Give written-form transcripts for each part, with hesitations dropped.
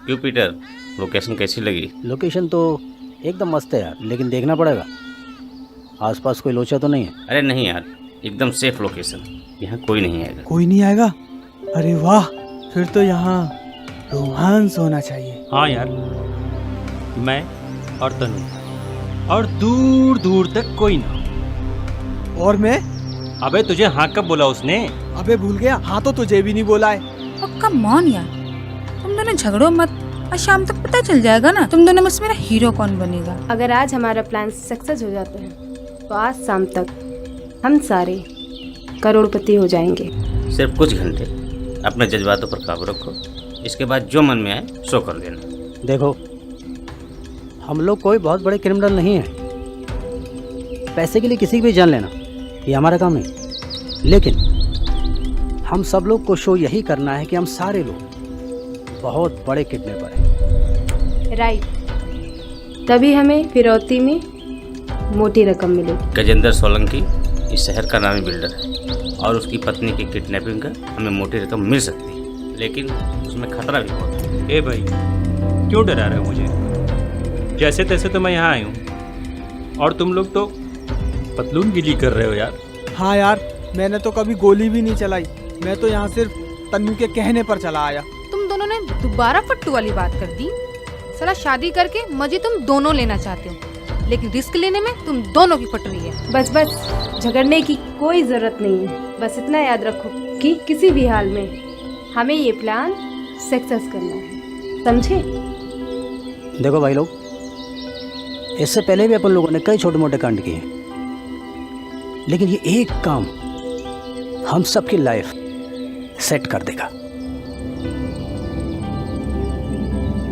क्यों Peter, location कैसी लगी? लोकेशन तो एकदम मस्त है यार, लेकिन देखना पड़ेगा आसपास कोई लोचा तो नहीं है। अरे नहीं यार, एकदम सेफ लोकेशन, यहाँ कोई नहीं आएगा। कोई नहीं आएगा? अरे वाह, फिर तो यहाँ रोमांस होना चाहिए। हाँ यार, मैं और तनु और दूर दूर तक कोई ना। और मैं? अबे तुझे हाँ कब बोला उसने? अबे भूल गया, हाँ तो तुझे भी नहीं बोला है। अब कम ऑन यार, तुम दोनों झगड़ो मत, आज शाम तक पता चल जाएगा ना तुम दोनों में से मेरा हीरो कौन बनेगा। अगर आज हमारा प्लान सक्सेस हो जाता है तो आज शाम तक हम सारे करोड़पति हो जाएंगे। सिर्फ कुछ घंटे अपने जज्बातों पर काबू रखो, इसके बाद जो मन में आए सो कर देना। देखो, हम लोग कोई बहुत बड़े क्रिमिनल नहीं हैं। पैसे के लिए किसी की भी जान लेना ये हमारा काम नहीं, लेकिन हम सब लोग को शो यही करना है कि हम सारे लोग बहुत बड़े किडनैपर हैं। राइट, तभी हमें फिरौती में मोटी रकम मिलेगी। गजेंद्र सोलंकी इस शहर का नामी बिल्डर है और उसकी पत्नी की किडनैपिंग का हमें मोटी रकम मिल सकती है, लेकिन उसमें खतरा भी बहुत है। ए भाई, क्यों डरा रहे हो मुझे? जैसे तैसे तो मैं यहाँ आई हूँ और तुम लोग तो पतलून गिली कर रहे हो यार। हाँ यार, मैंने तो कभी गोली भी नहीं चलाई, मैं तो यहाँ सिर्फ तन्नू के कहने पर चला आया। तुम दोनों ने दोबारा फट्टू वाली बात कर दी। साला शादी करके मजे तुम दोनों लेना चाहते हो, लेकिन रिस्क लेने में तुम दोनों की फट रही है। बस बस, झगड़ने की कोई जरूरत नहीं है। बस इतना याद रखो कि किसी भी हाल में हमें ये प्लान सक्सेस करना है, समझे? देखो भाई लोग, इससे पहले भी अपन लोगों ने कई छोटे मोटे कांड किए हैं, लेकिन ये एक काम हम सबकी लाइफ सेट कर देगा।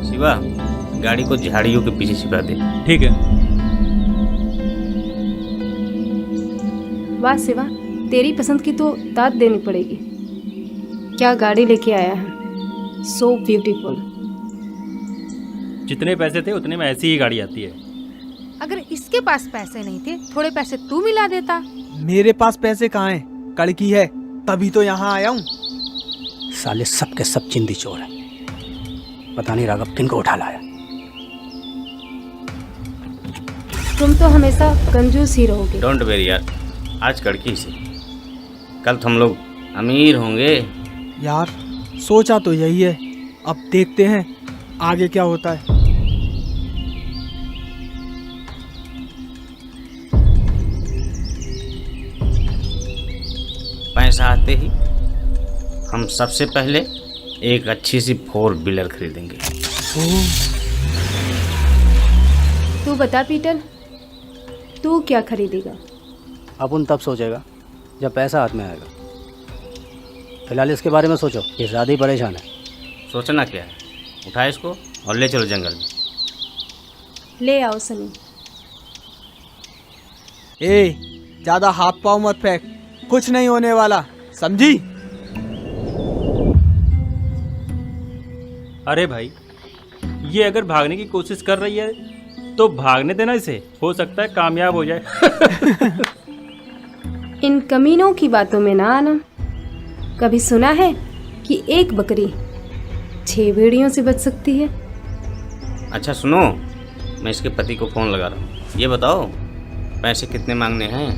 शिवा, गाड़ी को झाड़ियों के पीछे छिपा दे। ठीक है। वाह शिवा, तेरी पसंद की तो दाद देनी पड़ेगी। क्या गाड़ी लेके आया है, सो ब्यूटीफुल। जितने पैसे थे उतने में ऐसी ही गाड़ी आती है। अगर इसके पास पैसे नहीं थे, थोड़े पैसे तू मिला देता। मेरे पास पैसे कहाँ हैं? कड़की है, तभी तो यहाँ आया हूँ। साले सब के सब चिंदी चोर हैं। पता नहीं राघव किनको उठा लाया। तुम तो हमेशा कंजूस ही रहोगे। डोंट वेरी यार, आज कड़की से, कल तो हम लोग अमीर होंगे। यार सोचा तो यही है, अब देखते हैं आगे क्या होता है। पैसा आते ही हम सबसे पहले एक अच्छी सी 4 व्हीलर खरीदेंगे। तू बता पीटर, तू क्या खरीदेगा? अपन तब सोचेगा जब पैसा हाथ में आएगा। फिलहाल इसके बारे में सोचो, ये ज़्यादा ही परेशान है। सोचना क्या है, उठा इसको और ले चलो जंगल में। ले आओ सनी। ए, ज्यादा हाथ पाँव मत फेंक, कुछ नहीं होने वाला, समझी? अरे भाई, ये अगर भागने की कोशिश कर रही है तो भागने देना इसे, हो सकता है कामयाब हो जाए। इन कमीनों की बातों में ना आना। कभी सुना है कि एक बकरी 6 भेड़ियों से बच सकती है? अच्छा सुनो, मैं इसके पति को फ़ोन लगा रहा हूँ। ये बताओ पैसे कितने मांगने हैं?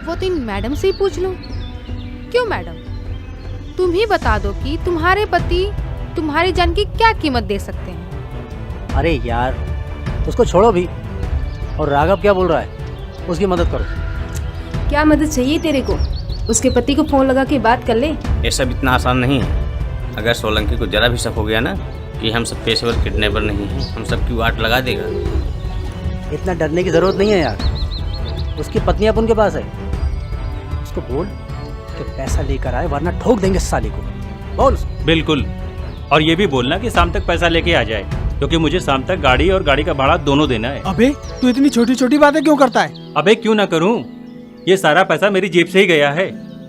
वो तो इन मैडम से ही पूछ लो। क्यों मैडम, तुम ही बता दो कि तुम्हारे पति तुम्हारी जान की क्या कीमत दे सकते हैं। अरे यार उसको छोड़ो भी। और राघव क्या बोल रहा है, उसकी मदद करो। क्या मदद चाहिए तेरे को? उसके पति को फोन लगा के बात कर ले। ये सब इतना आसान नहीं है। अगर सोलंकी को जरा भी शक हो गया ना कि हम सब पेशेवर किडनैपर नहीं हैं, हम सब की वाट लगा देगा। इतना डरने की ज़रूरत नहीं है यार, उसकी पत्नी अब उनके पास है। उसको बोल कि पैसा लेकर आए वरना ठोक देंगे साले को। बोल। बिल्कुल, और ये भी बोलना कि शाम तक पैसा लेके आ जाए, क्योंकि मुझे शाम तक गाड़ी और गाड़ी का भाड़ा दोनों देना है। अबे तू इतनी छोटी छोटी बातें क्यों करता है? अबे क्यों ना करूं, ये सारा पैसा मेरी जेब से ही गया है।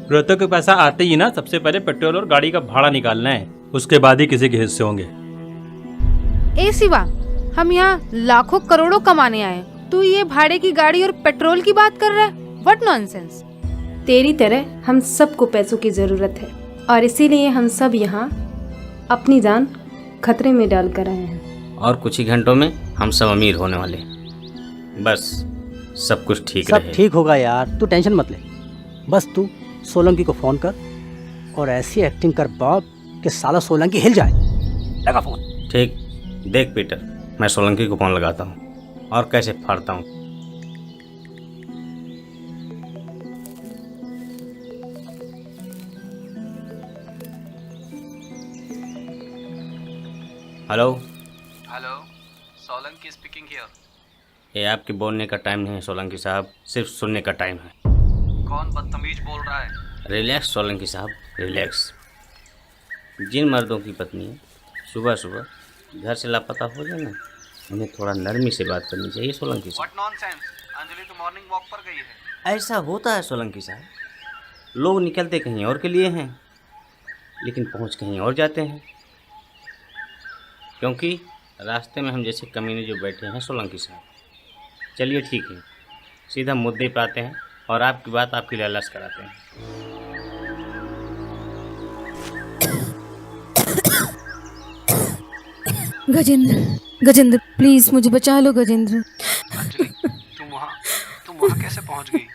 रोहतक के पैसा आते ही ना सबसे पहले पेट्रोल और गाड़ी का भाड़ा निकालना है, उसके बाद ही किसी के हिस्से होंगे। ए शिवा, हम यहाँ लाखों करोड़ों कमाने आए, तू ये भाड़े की गाड़ी और पेट्रोल की बात कर रहा है? What nonsense. तेरी तरह हम सबको पैसों की ज़रूरत है और इसीलिए हम सब यहाँ अपनी जान खतरे में डाल कर आए हैं। और कुछ ही घंटों में हम सब अमीर होने वाले हैं। बस सब कुछ ठीक सब रहे। ठीक होगा यार, तू टेंशन मत ले। बस तू सोलंकी को फ़ोन कर और ऐसी एक्टिंग कर बाप कि साला सोलंकी हिल जाए। लगा फ़ोन। ठीक, देख पीटर, मैं सोलंकी को फ़ोन लगाता हूँ और कैसे फाड़ता हूँ। Hello hello, Solanki speaking here. ये आपके बोलने का टाइम नहीं है सोलंकी साहब, सिर्फ सुनने का टाइम है। कौन बदतमीज बोल रहा है? रिलैक्स सोलंकी साहब, रिलैक्स। जिन मर्दों की पत्नी सुबह सुबह घर से लापता हो जाए ना, उन्हें थोड़ा नरमी से बात करनी चाहिए सोलंकी साहब। व्हाट नॉनसेंस, अंजलि तो मॉर्निंग वॉक पर गई है। ऐसा होता है सोलंकी साहब, लोग निकलते कहीं और के लिए हैं लेकिन पहुंच कहीं और जाते हैं, क्योंकि रास्ते में हम जैसे कमीने जो बैठे हैं सोलंकी साहब। चलिए ठीक है, सीधा मुद्दे पे आते हैं और आपकी बात आपकी लालच कराते हैं। गजेंद्र प्लीज मुझे बचा लो गजेंद्र। अंजलि, तुम वहाँ कैसे पहुँच गई?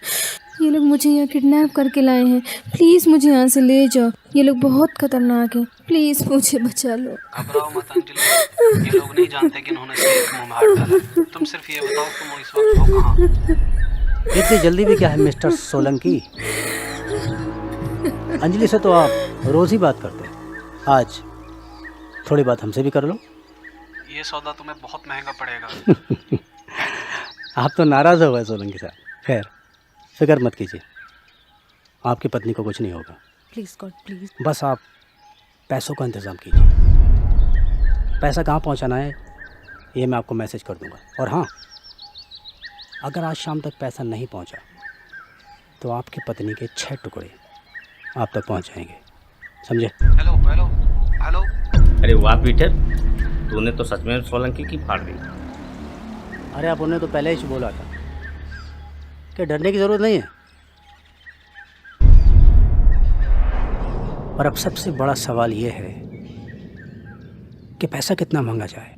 ये लोग मुझे यहाँ किडनैप करके लाए हैं, प्लीज मुझे यहाँ से ले जाओ। ये लोग बहुत खतरनाक हैं, प्लीज मुझे बचा लो। घबराओ मत अंजलि, ये लोग नहीं जानते कि इन्होंने सिर्फ मुंह में हाथ डाला। तुम सिर्फ ये बताओ तुम इस वक्त हो कहाँ? इतनी जल्दी भी क्या है मिस्टर सोलंकी? अंजलि से तो आप रोज ही बात करते हैं, आज थोड़ी बात हमसे भी कर लो। ये सौदा तुम्हें बहुत महंगा पड़ेगा। आप तो नाराज़ हो गए सोलंकी साहब। खैर फिक्र मत कीजिए, आपकी पत्नी को कुछ नहीं होगा। Please God please. बस आप पैसों का इंतज़ाम कीजिए। पैसा कहाँ पहुँचाना है ये मैं आपको मैसेज कर दूँगा। और हाँ, अगर आज शाम तक पैसा नहीं पहुँचा तो आपकी पत्नी के 6 टुकड़े आप तक पहुँच जाएंगे, समझे? Hello hello hello. अरे वाह पीटर, तूने तो सच में सोलंकी की फाड़ दी। अरे आप उन्हें तो पहले ही बोला था कि डरने की ज़रूरत नहीं है। और अब सबसे बड़ा सवाल ये है कि पैसा कितना मांगा जाए।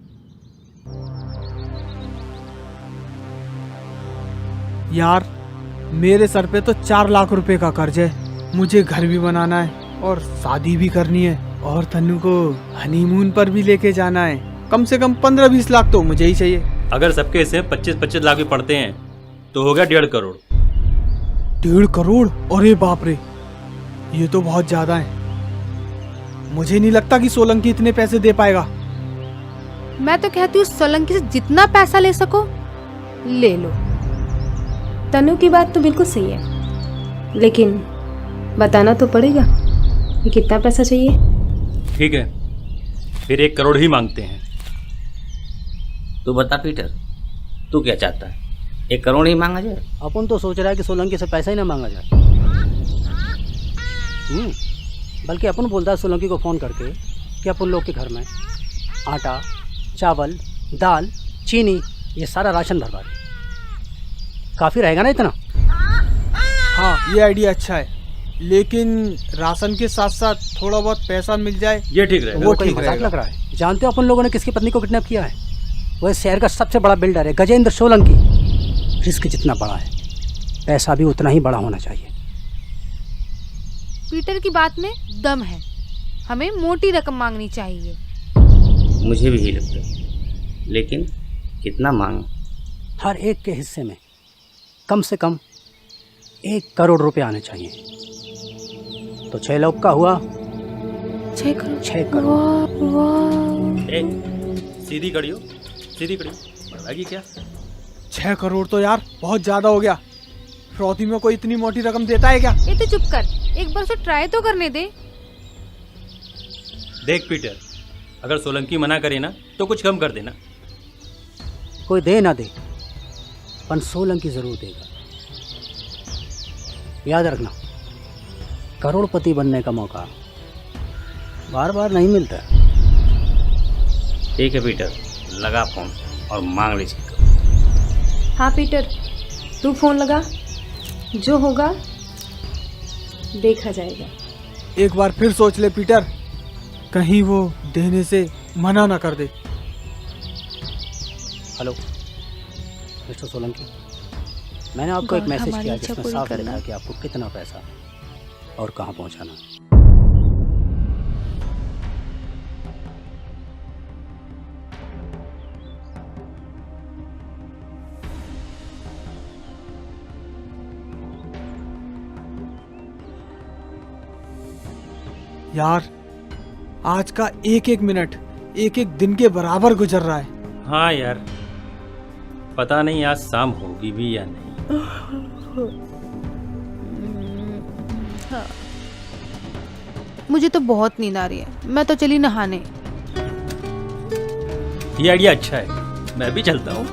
यार मेरे सर पे तो 4 लाख रुपए का कर्ज है। मुझे घर भी बनाना है और शादी भी करनी है और तन्नू को हनीमून पर भी लेके जाना है। कम से कम 15-20 लाख तो मुझे ही चाहिए। अगर सबके हिस्से 25-25 लाख भी पड़ते हैं तो हो गया 1.5 करोड़। 1.5 करोड़? अरे बाप रे, ये तो बहुत ज्यादा है। मुझे नहीं लगता कि सोलंकी इतने पैसे दे पाएगा। मैं तो कहती हूँ सोलंकी से जितना पैसा ले सको ले लो। तनु की बात तो बिल्कुल सही है, लेकिन बताना तो पड़ेगा कि कितना पैसा चाहिए। ठीक है, फिर 1 करोड़ ही मांगते हैं। तू बता पीटर, तू क्या चाहता है? 1 करोड़ ही मांगा जाए? अपन तो सोच रहा है कि सोलंकी से पैसा ही ना मांगा जाए। बल्कि अपन बोलता है सोलंकी को फ़ोन करके कि अपन लोग के घर में आटा, चावल, दाल, चीनी ये सारा राशन भरवा दे। काफ़ी रहेगा ना इतना? हाँ ये आइडिया अच्छा है, लेकिन राशन के साथ साथ थोड़ा बहुत पैसा मिल जाए ये ठीक रहेगा। वो कहीं ठीक मजाक रहेगा। लग रहा है। जानते हो अपन लोगों ने किसकी पत्नी को किडनैप किया है? वह शहर का सबसे बड़ा बिल्डर है, गजेंद्र सोलंकी। रिस्क जितना बड़ा है पैसा भी उतना ही बड़ा होना चाहिए। पीटर की बात में दम है, हमें मोटी रकम मांगनी चाहिए। मुझे भी यही लगता है, लेकिन कितना मांग? हर एक के हिस्से में कम से कम 1 करोड़ रुपए आने चाहिए। तो 6 लोग का हुआ 6 करोड़। 6 करोड़। ए, सीधी खड़ी हो, सीधी खड़ी हो। बढ़वाएगी क्या? 6 करोड़ तो यार बहुत ज्यादा हो गया। फ्रौती में कोई इतनी मोटी रकम देता है क्या? ये तो चुप कर, एक बार उसे ट्राई तो करने दे। देख पीटर, अगर सोलंकी मना करे ना तो कुछ कम कर देना। कोई दे ना दे, पर सोलंकी जरूर देगा। याद रखना, करोड़पति बनने का मौका बार बार नहीं मिलता। ठीक है पीटर, लगा फोन और मांग लीजिए। हाँ पीटर, तू फ़ोन लगा, जो होगा देखा जाएगा। एक बार फिर सोच ले पीटर, कहीं वो देने से मना ना कर दे। हेलो मिस्टर सोलंकी, मैंने आपको एक मैसेज हमारी किया इच्छा जिसमें पूरी साफ करना। लिखा है कि आपको कितना पैसा और कहाँ पहुँचाना। यार आज का एक एक मिनट एक एक दिन के बराबर गुजर रहा है। हाँ यार, पता नहीं आज शाम होगी भी या नहीं। मुझे तो बहुत नींद आ रही है, मैं तो चली नहाने। ये आइडिया अच्छा है, मैं भी चलता हूँ।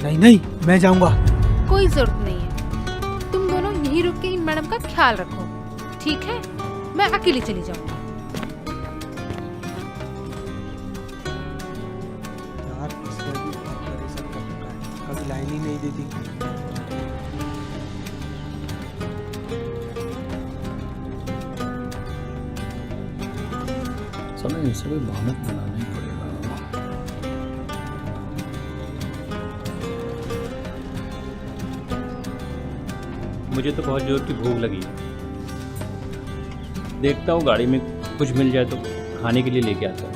नहीं नहीं, मैं जाऊंगा। कोई जरूरत नहीं है, तुम दोनों यहीं रुक के इन मैडम का ख्याल रखो, ठीक है? मैं अकेली चली जाऊंगी। यार इसमें भी बहुत परेशान कर रखा है, कभी लाइन ही नहीं देती। समय इनसे भी बहाना बनाना ही पड़ेगा। मुझे तो बहुत जोर की भूख लगी है। देखता हूँ गाड़ी में कुछ मिल जाए तो खाने के लिए लेके आता हूँ।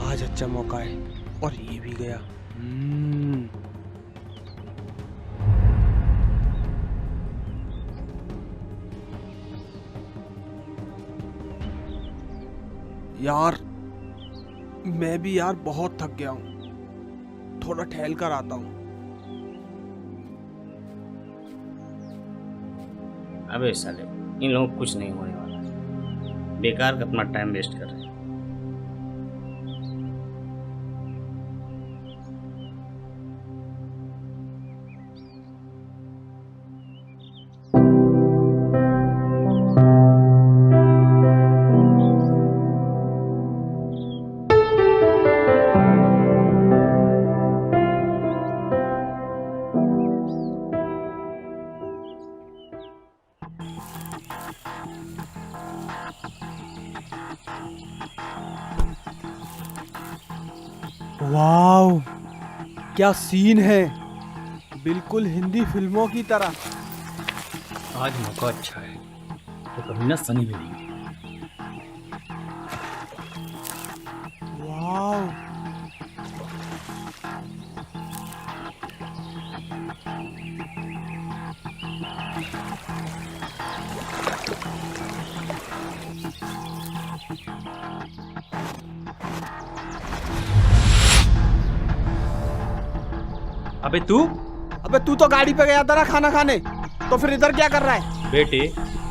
आज अच्छा मौका है और ये भी गया। यार मैं भी यार बहुत थक गया हूँ, थोड़ा टहल कर आता हूँ। अबे साले, इन लोगों को कुछ नहीं होने वाला। बेकार का अपना टाइम वेस्ट कर रहे हैं। वाओ, क्या सीन है, बिल्कुल हिंदी फिल्मों की तरह। आज मौका अच्छा है तो कभी ना सनी भी नहीं। वाओ, अबे तू अबे तू तो गाड़ी पे गया था ना खाना खाने, तो फिर इधर क्या कर रहा है? बेटे,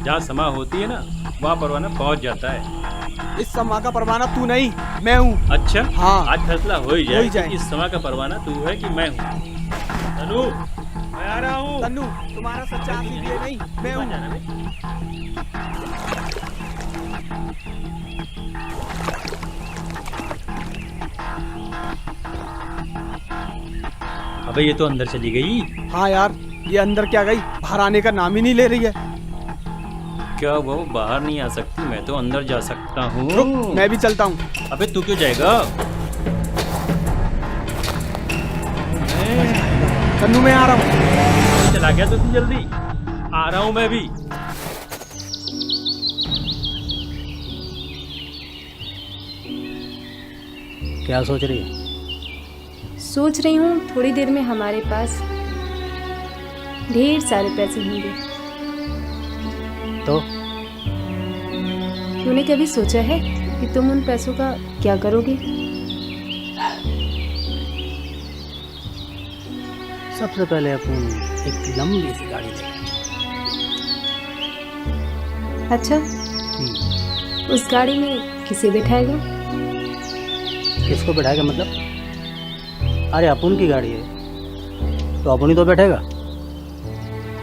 जहाँ समा होती है ना वहाँ परवाना पहुँच जाता है। इस समा का परवाना तू नहीं, मैं हूँ। अच्छा, हाँ। आज फैसला हो ही हो ही जाए जाए। कि इस समा का परवाना तू है कि मैं हूँ। तनु, मैं आ रहा हूँ। तन्नू, तुम्हारा सच्चा आशिक ये नहीं, मैं हूँ। जाना बे। अबे ये तो अंदर चली गई। हाँ यार, ये अंदर क्या गई, बाहर आने का नाम ही नहीं ले रही है। क्या वो बाहर नहीं आ सकती? मैं तो अंदर जा सकता हूँ। रुक, मैं भी चलता हूँ। अबे तू क्यों जाएगा? तन्नू, मैं आ रहा हूँ। चला गया तो तू जल्दी। आ रहा हूँ मैं भी। क्या सोच रही है? सोच रही हूँ थोड़ी देर में हमारे पास ढेर सारे पैसे होंगे। तो तूने कभी सोचा है कि तुम उन पैसों का क्या करोगे? सबसे पहले अपन एक लंबी सी गाड़ी लेंगे। अच्छा, उस गाड़ी में किसे बिठाएगा? किसको बैठाएगा मतलब? अरे अपन की गाड़ी है तो अपन ही तो बैठेगा।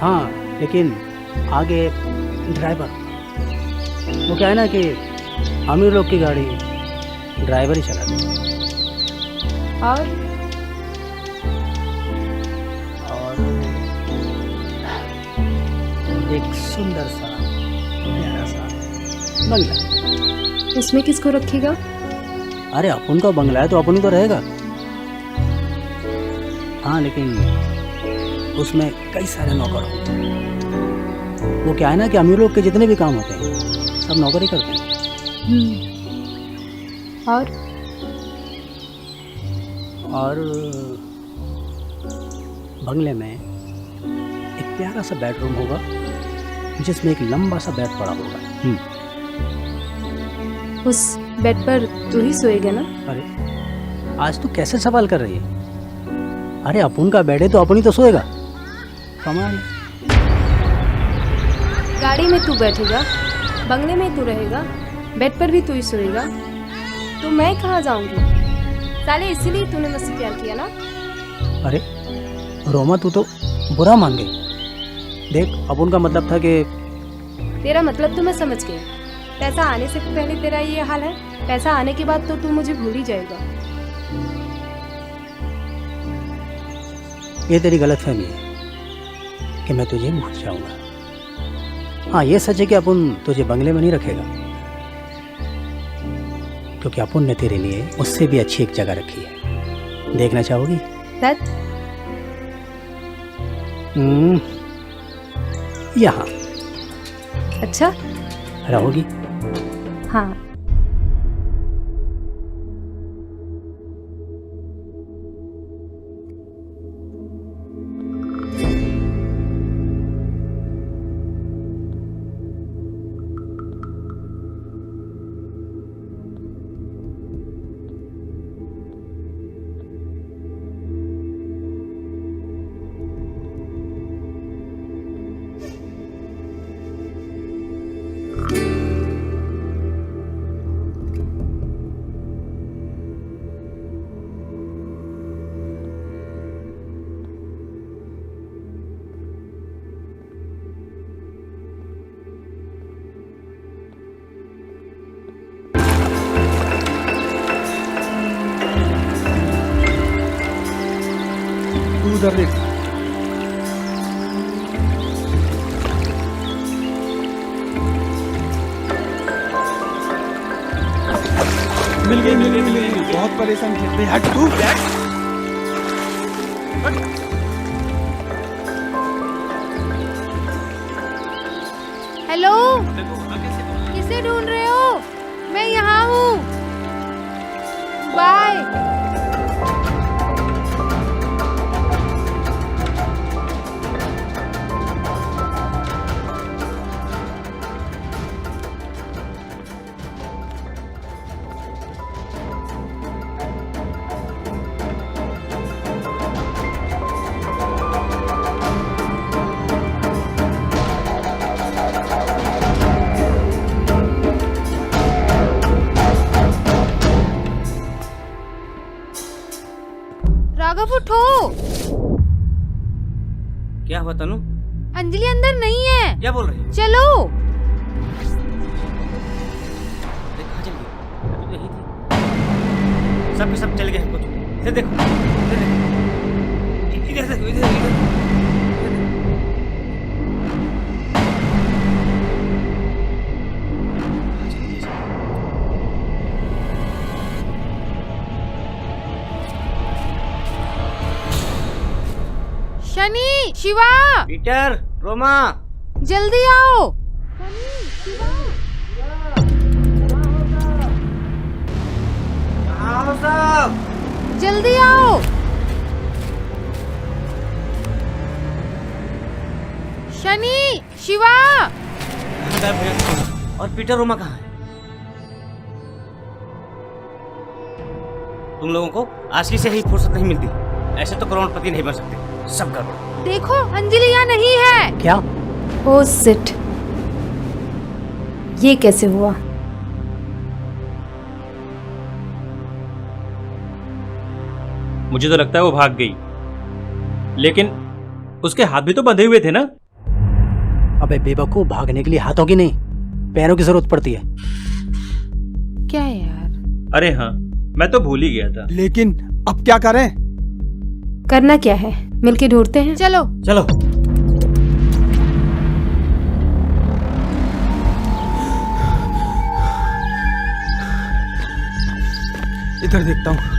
हाँ, लेकिन आगे ड्राइवर। वो क्या है ना कि अमीर लोग की गाड़ी ड्राइवर ही चलाते हैं। और एक सुंदर सा प्यारा सा बंगला। उसमें किसको रखेगा? अरे अपन का बंगला है तो अपन ही तो रहेगा। हाँ, लेकिन उसमें कई सारे नौकर होते हैं। वो क्या है ना कि अमीर लोग के जितने भी काम होते हैं सब नौकर ही करते हैं। और बंगले में एक प्यारा सा बेडरूम होगा जिसमें एक लंबा सा बेड पड़ा होगा। उस बेड पर तू ही सोएगा ना? अरे आज तू कैसे सवाल कर रही है? अरे अपन का बेड है तो अपन ही तो सोएगा। कमाल। गाड़ी में तू बैठेगा, बंगले में तू रहेगा, बेड पर भी तू ही सोएगा, तो मैं कहाँ जाऊंगी? साले इसीलिए तूने मुझसे प्यार किया ना? अरे रोमा, तू तो बुरा मान गई। देख, अपन का मतलब था कि तेरा मतलब तो मैं समझ गई। पैसा आने से पहले तेरा ये हाल है, पैसा आने के बाद तो तू मुझे भूल ही जाएगा। ये तेरी गलतफहमी है कि मैं तुझे भूल जाऊंगा। हाँ, ये सच है कि अपन तुझे बंगले में नहीं रखेगा, क्योंकि अपन ने तेरे लिए उससे भी अच्छी एक जगह रखी है। देखना चाहोगी? सच? यहाँ अच्छा, रहोगी? हाँ। उधर देख। मिल गई। बहुत परेशान थे। हट तू। हेलो, किसे ढूंढ रहे हो? मैं यहाँ हूँ। बाय। राघव उठो। क्या हुआ तनु? अंजलि अंदर नहीं है। क्या बोल रही है? चलो। कहाँ चल गई? अभी तो यही थी। सब के सब चल गए हैं कुछ। इधर देखो, इधर देखो, इधर देखो, इधर इधर। शनि, शिवा, पीटर, रोमा, जल्दी आओ। आओ सब। जल्दी आओ। शनि, शिवा। और पीटर, रोमा कहाँ है? तुम लोगों को असली से ही फुर्सत नहीं मिलती। ऐसे तो करोड़पति नहीं बन सकते। सब करो। देखो, अंजलि यहाँ नहीं है। क्या? ओ शिट, ये कैसे हुआ? मुझे तो लगता है वो भाग गई, लेकिन उसके हाथ भी तो बंधे हुए थे ना। अबे बेवकूफ, भागने के लिए हाथों की नहीं पैरों की जरूरत पड़ती है। क्या यार? अरे हाँ, मैं तो भूल ही गया था। लेकिन अब क्या करें? करना क्या है, मिलके ढूंढते हैं। चलो। चलो। इधर देखता हूँ।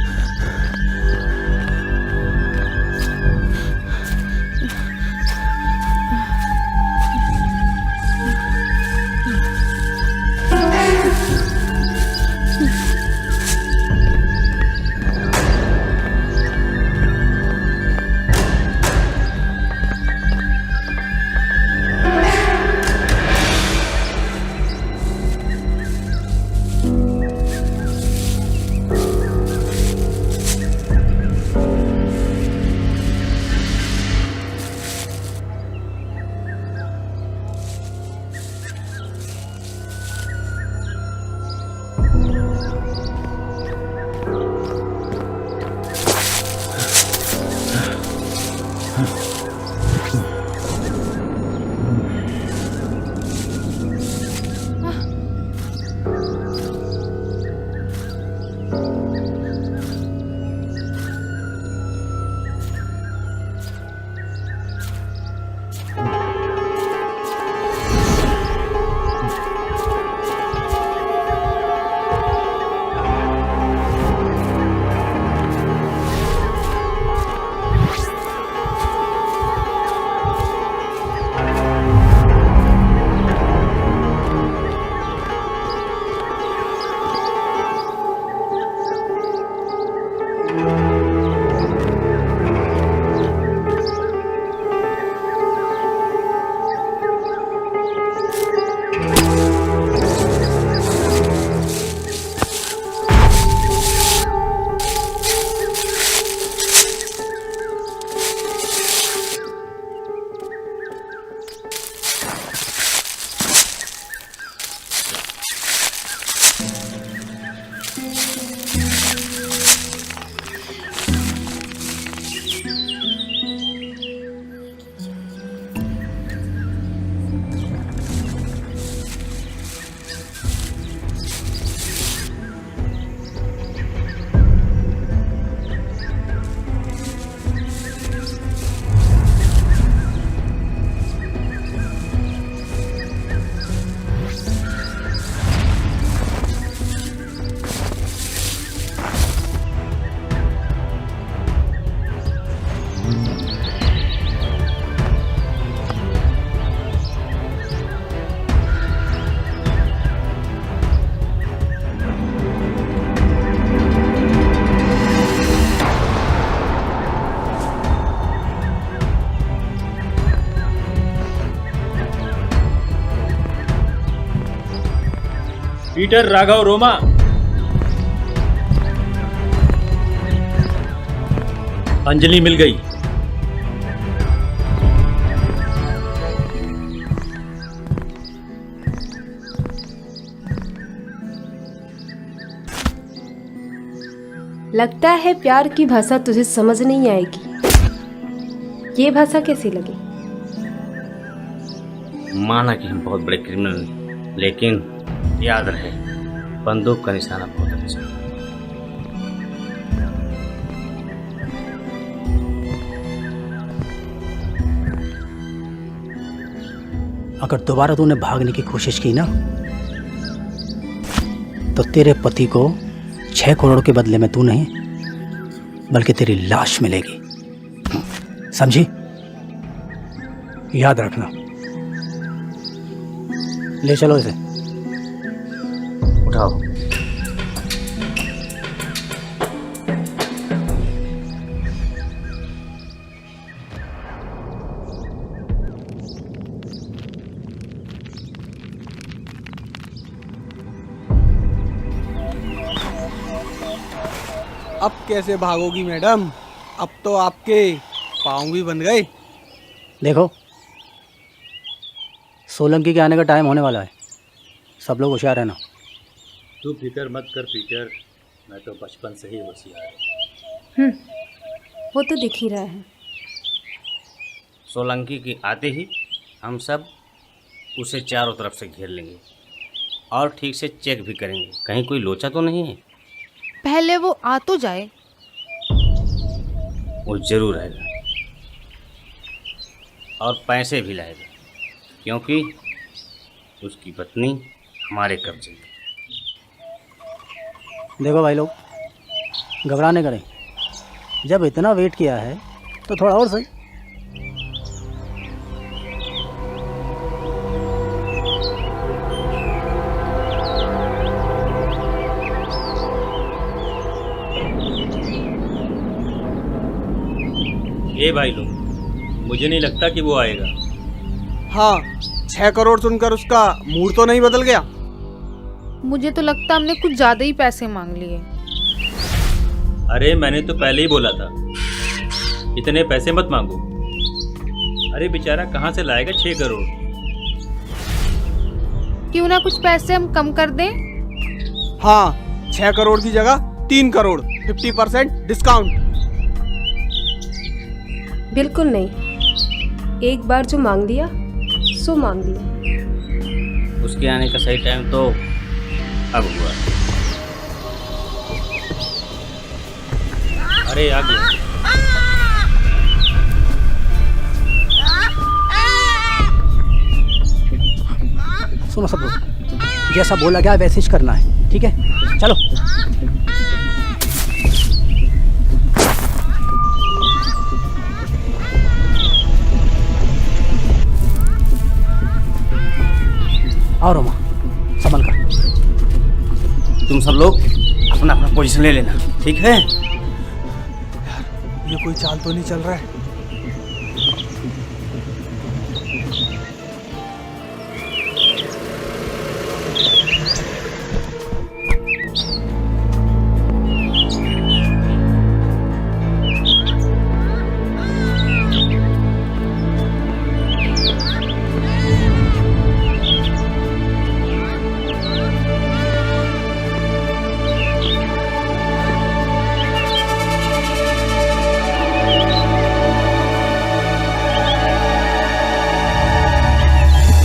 पीटर, राघव, रोमा, अंजलि मिल गई। लगता है प्यार की भाषा तुझे समझ नहीं आएगी। ये भाषा कैसी लगी? माना कि हम बहुत बड़े क्रिमिनल हैं, लेकिन याद रहे बंदूक का निशाना बहुत अच्छा है। अगर दोबारा तूने भागने की कोशिश की ना तो तेरे पति को 6 करोड़ के बदले में तू नहीं बल्कि तेरी लाश मिलेगी, समझी? याद रखना। ले चलो इसे। उठाओ। अब कैसे भागोगी मैडम? अब तो आपके पाँव भी बन गए। देखो, सोलंकी के आने का टाइम होने वाला है, सब लोग होशियार रहना। तू फिक्र मत कर पीटर, मैं तो बचपन से ही होशियार हूँ। वो तो दिख ही रहा है। सोलंकी की आते ही हम सब उसे चारों तरफ से घेर लेंगे और ठीक से चेक भी करेंगे, कहीं कोई लोचा तो नहीं है। पहले वो आ तो जाए। वो जरूर आएगा और पैसे भी लाएगा, क्योंकि उसकी पत्नी हमारे कब्जे में। देखो भाई लोग, घबराने करें, जब इतना वेट किया है तो थोड़ा और सही। ए भाई लोग, मुझे नहीं लगता कि वो आएगा। हाँ, 6 करोड़ सुनकर उसका मूड तो नहीं बदल गया? मुझे तो लगता हमने कुछ ज्यादा ही पैसे मांग लिए। अरे मैंने तो पहले ही बोला था, इतने पैसे मत मांगो। अरे बेचारा कहाँ से लाएगा 6 करोड़? क्यों ना कुछ पैसे हम कम कर दें? हाँ, 6 करोड़ की जगह 3 करोड़, 50% डिस्काउंट। बिल्कुल नहीं, एक बार जो मांग दिया सो मांग दिया। उसके आने का सही टाइम तो अब हुआ। अरे आ गया। सुनो सब लोग, जैसा बोला गया वैसे ही करना है, ठीक है? चलो। और रोमा, संभल कर। तुम सब लोग अपना अपना पोजीशन ले लेना, ठीक है? ये कोई चाल तो नहीं चल रहा है?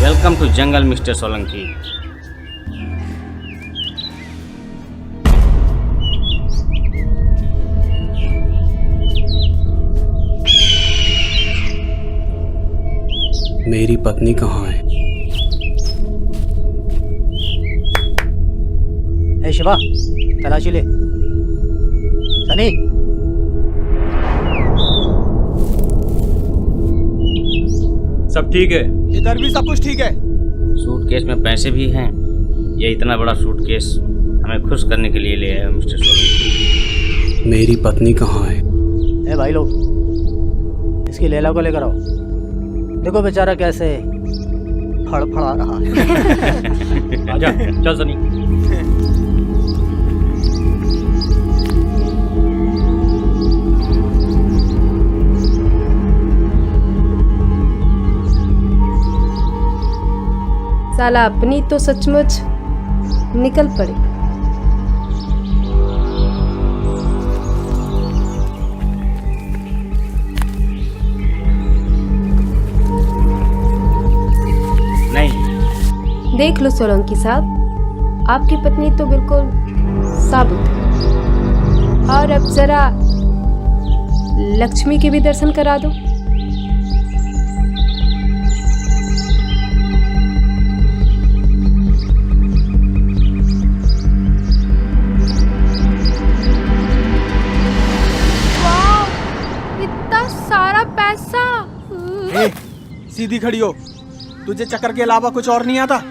Welcome to jungle mister Solanki. मेरी पत्नी कहाँ है? ए शिवा, तलाशी ले। सनी, सब ठीक है? इधर भी सब कुछ ठीक है। सूटकेस में पैसे भी हैं। ये इतना बड़ा सूटकेस हमें खुश करने के लिए ले आया मिस्टर सोलंकी। मेरी पत्नी कहाँ है? ए भाई लोग, इसकी लैला को लेकर आओ। देखो बेचारा कैसे फड़फड़ा रहा है। आजा, चल सनी। साला अपनी तो सचमुच निकल पड़े। नहीं। देख लो सोलंकी साहब, आपकी पत्नी तो बिल्कुल साबुत है। और अब जरा लक्ष्मी के भी दर्शन करा दो। इतना सारा पैसा। ए, सीधी खड़ी हो, तुझे चक्कर के अलावा कुछ और नहीं आता?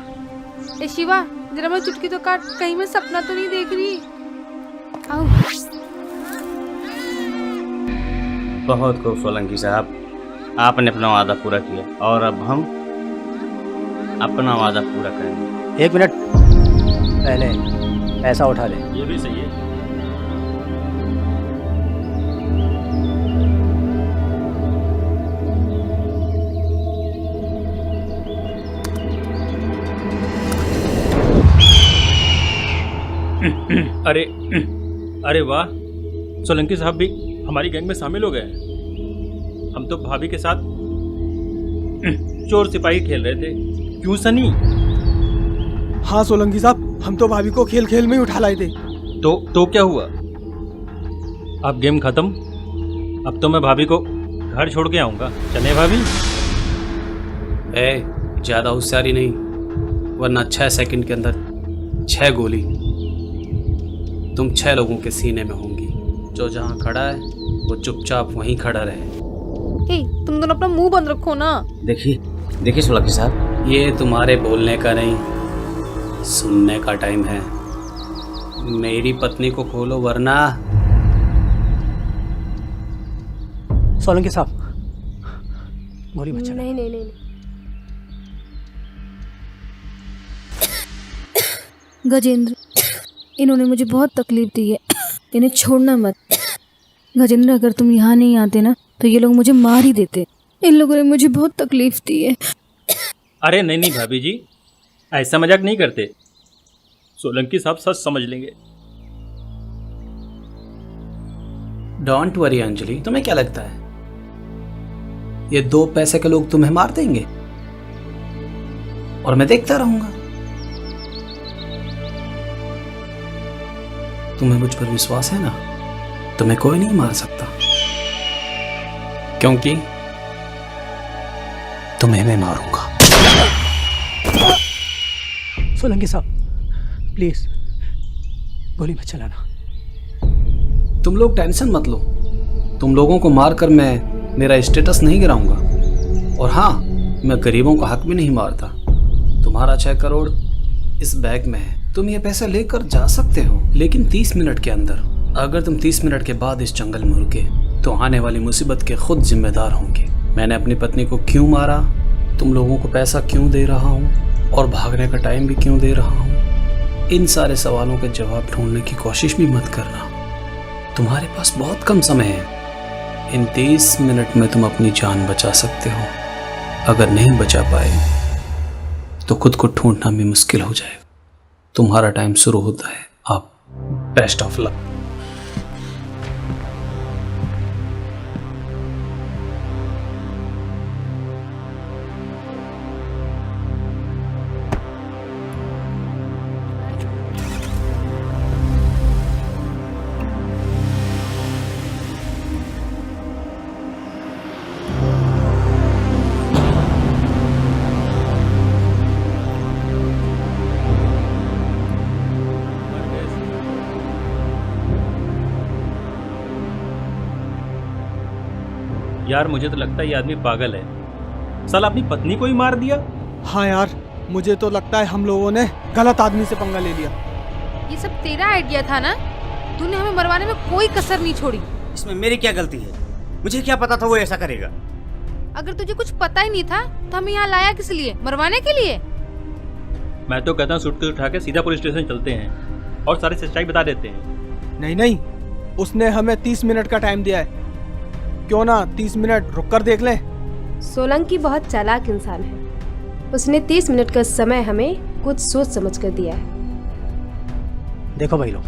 ए शिवा, जरा मैं चुटकी तो काट, कहीं मैं सपना तो नहीं देख रही। आओ। बहुत खूब सोलंकी साहब, आपने अपना वादा पूरा किया और अब हम अपना वादा पूरा करेंगे। 1 मिनट, पहले पैसा उठा ले। ये भी सही है। अरे अरे वाह, सोलंकी साहब भी हमारी गैंग में शामिल हो गए हैं। हम तो भाभी के साथ चोर सिपाही खेल रहे थे, क्यों सनी? हाँ सोलंकी साहब, हम तो भाभी को खेल खेल में ही उठा लाए थे। तो क्या हुआ? अब गेम खत्म। अब तो मैं भाभी को घर छोड़ के आऊंगा। चले भाभी? ज़्यादा होशियारी नहीं, वरना 6 सेकंड के अंदर 6 गोली तुम 6 लोगों के सीने में होंगी। जो जहाँ खड़ा है वो चुपचाप वहीं खड़ा रहे। ए, तुम दोनों अपना मुंह बंद रखो ना। देखिए सोलंकी साहब, ये तुम्हारे बोलने का नहीं, सुनने का टाइम है। मेरी पत्नी को खोलो वरना। सोलंकी साहब, गोली मत चलाओ। नहीं नहीं नहीं, गजेंद्र, इन्होंने मुझे बहुत तकलीफ दी है, इन्हें छोड़ना मत। गजेंद्र, अगर तुम यहाँ नहीं आते ना तो ये लोग मुझे मार ही देते। इन लोगों ने मुझे बहुत तकलीफ दी है। अरे नहीं भाभी जी, ऐसा मजाक नहीं करते। सोलंकी साहब सच समझ लेंगे। डोंट वरी अंजलि, तुम्हें क्या लगता है ये 2 पैसे के लोग तुम्हें मार देंगे और मैं देखता रहूंगा? तुम्हें मुझ पर विश्वास है ना? तुम्हें कोई नहीं मार सकता, क्योंकि तुम्हें मैं मारूंगा। सोलंकी साहब, प्लीज गोली मत चलाना। तुम लोग टेंशन मत लो, तुम लोगों को मारकर मैं मेरा स्टेटस नहीं गिराऊंगा। और हाँ, मैं गरीबों का हक भी नहीं मारता। तुम्हारा 6 करोड़ इस बैग में है, तुम ये पैसा लेकर जा सकते हो, लेकिन 30 मिनट के अंदर। अगर तुम 30 मिनट के बाद इस जंगल में रुके तो आने वाली मुसीबत के खुद जिम्मेदार होंगे। मैंने अपनी पत्नी को क्यों मारा, तुम लोगों को पैसा क्यों दे रहा हूँ और भागने का टाइम भी क्यों दे रहा हूँ, इन सारे सवालों के जवाब ढूंढने की कोशिश भी मत करना। तुम्हारे पास बहुत कम समय है। इन 30 मिनट में तुम अपनी जान बचा सकते हो। अगर नहीं बचा पाए तो खुद को ढूंढना भी मुश्किल हो जाएगा। तुम्हारा टाइम शुरू होता है। आप बेस्ट ऑफ लक। यार मुझे तो लगता है ये आदमी पागल है। साला अपनी पत्नी को ही मार दिया। हाँ यार, मुझे तो लगता है हम लोगों ने गलत आदमी से पंगा ले लिया। ये सब तेरा आइडिया था ना? तूने हमें मरवाने में कोई कसर नहीं छोड़ी। इसमें मेरी क्या गलती है? मुझे क्या पता था वो ऐसा करेगा? अगर तुझे कुछ पता ही नहीं था तो हमें यहाँ लाया किस लिए? मरवाने के लिए? मैं तो कहता हूँ सूटकेस उठा के सीधा पुलिस स्टेशन चलते हैं और सारी सच्चाई बता देते हैं। नहीं नहीं, उसने हमें 30 मिनट का टाइम दिया है, क्यों ना 30 मिनट रुक कर देख लें। सोलंकी बहुत चालाक इंसान है, उसने 30 मिनट का समय हमें कुछ सोच समझ कर दिया है। देखो भाई लोग,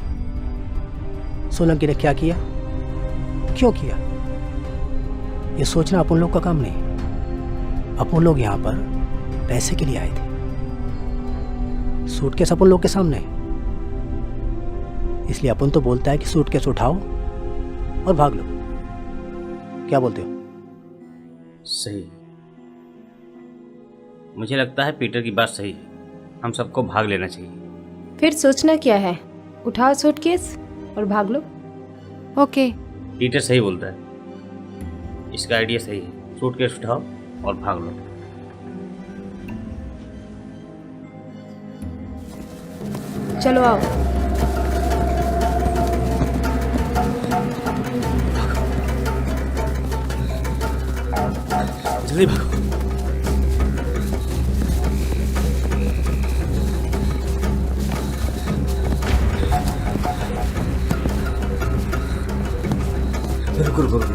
सोलंकी ने क्या किया, क्यों किया, ये सोचना अपन लोग का काम नहीं। अपन लोग यहाँ पर पैसे के लिए आए थे। सूटकेस अपन लोग के सामने है, इसलिए अपन तो बोलता है कि सूटकेस उठाओ और भाग लो। क्या बोलते हो? सही। मुझे लगता है पीटर की बात सही है, हम सबको भाग लेना चाहिए। फिर सोचना क्या है, उठाओ सूटकेस और भाग लो। ओके। पीटर सही बोलता है, इसका आइडिया सही है। सूटकेस उठाओ और भाग लो। चलो आओ। जल्दी भागो। रुको रुको रुको।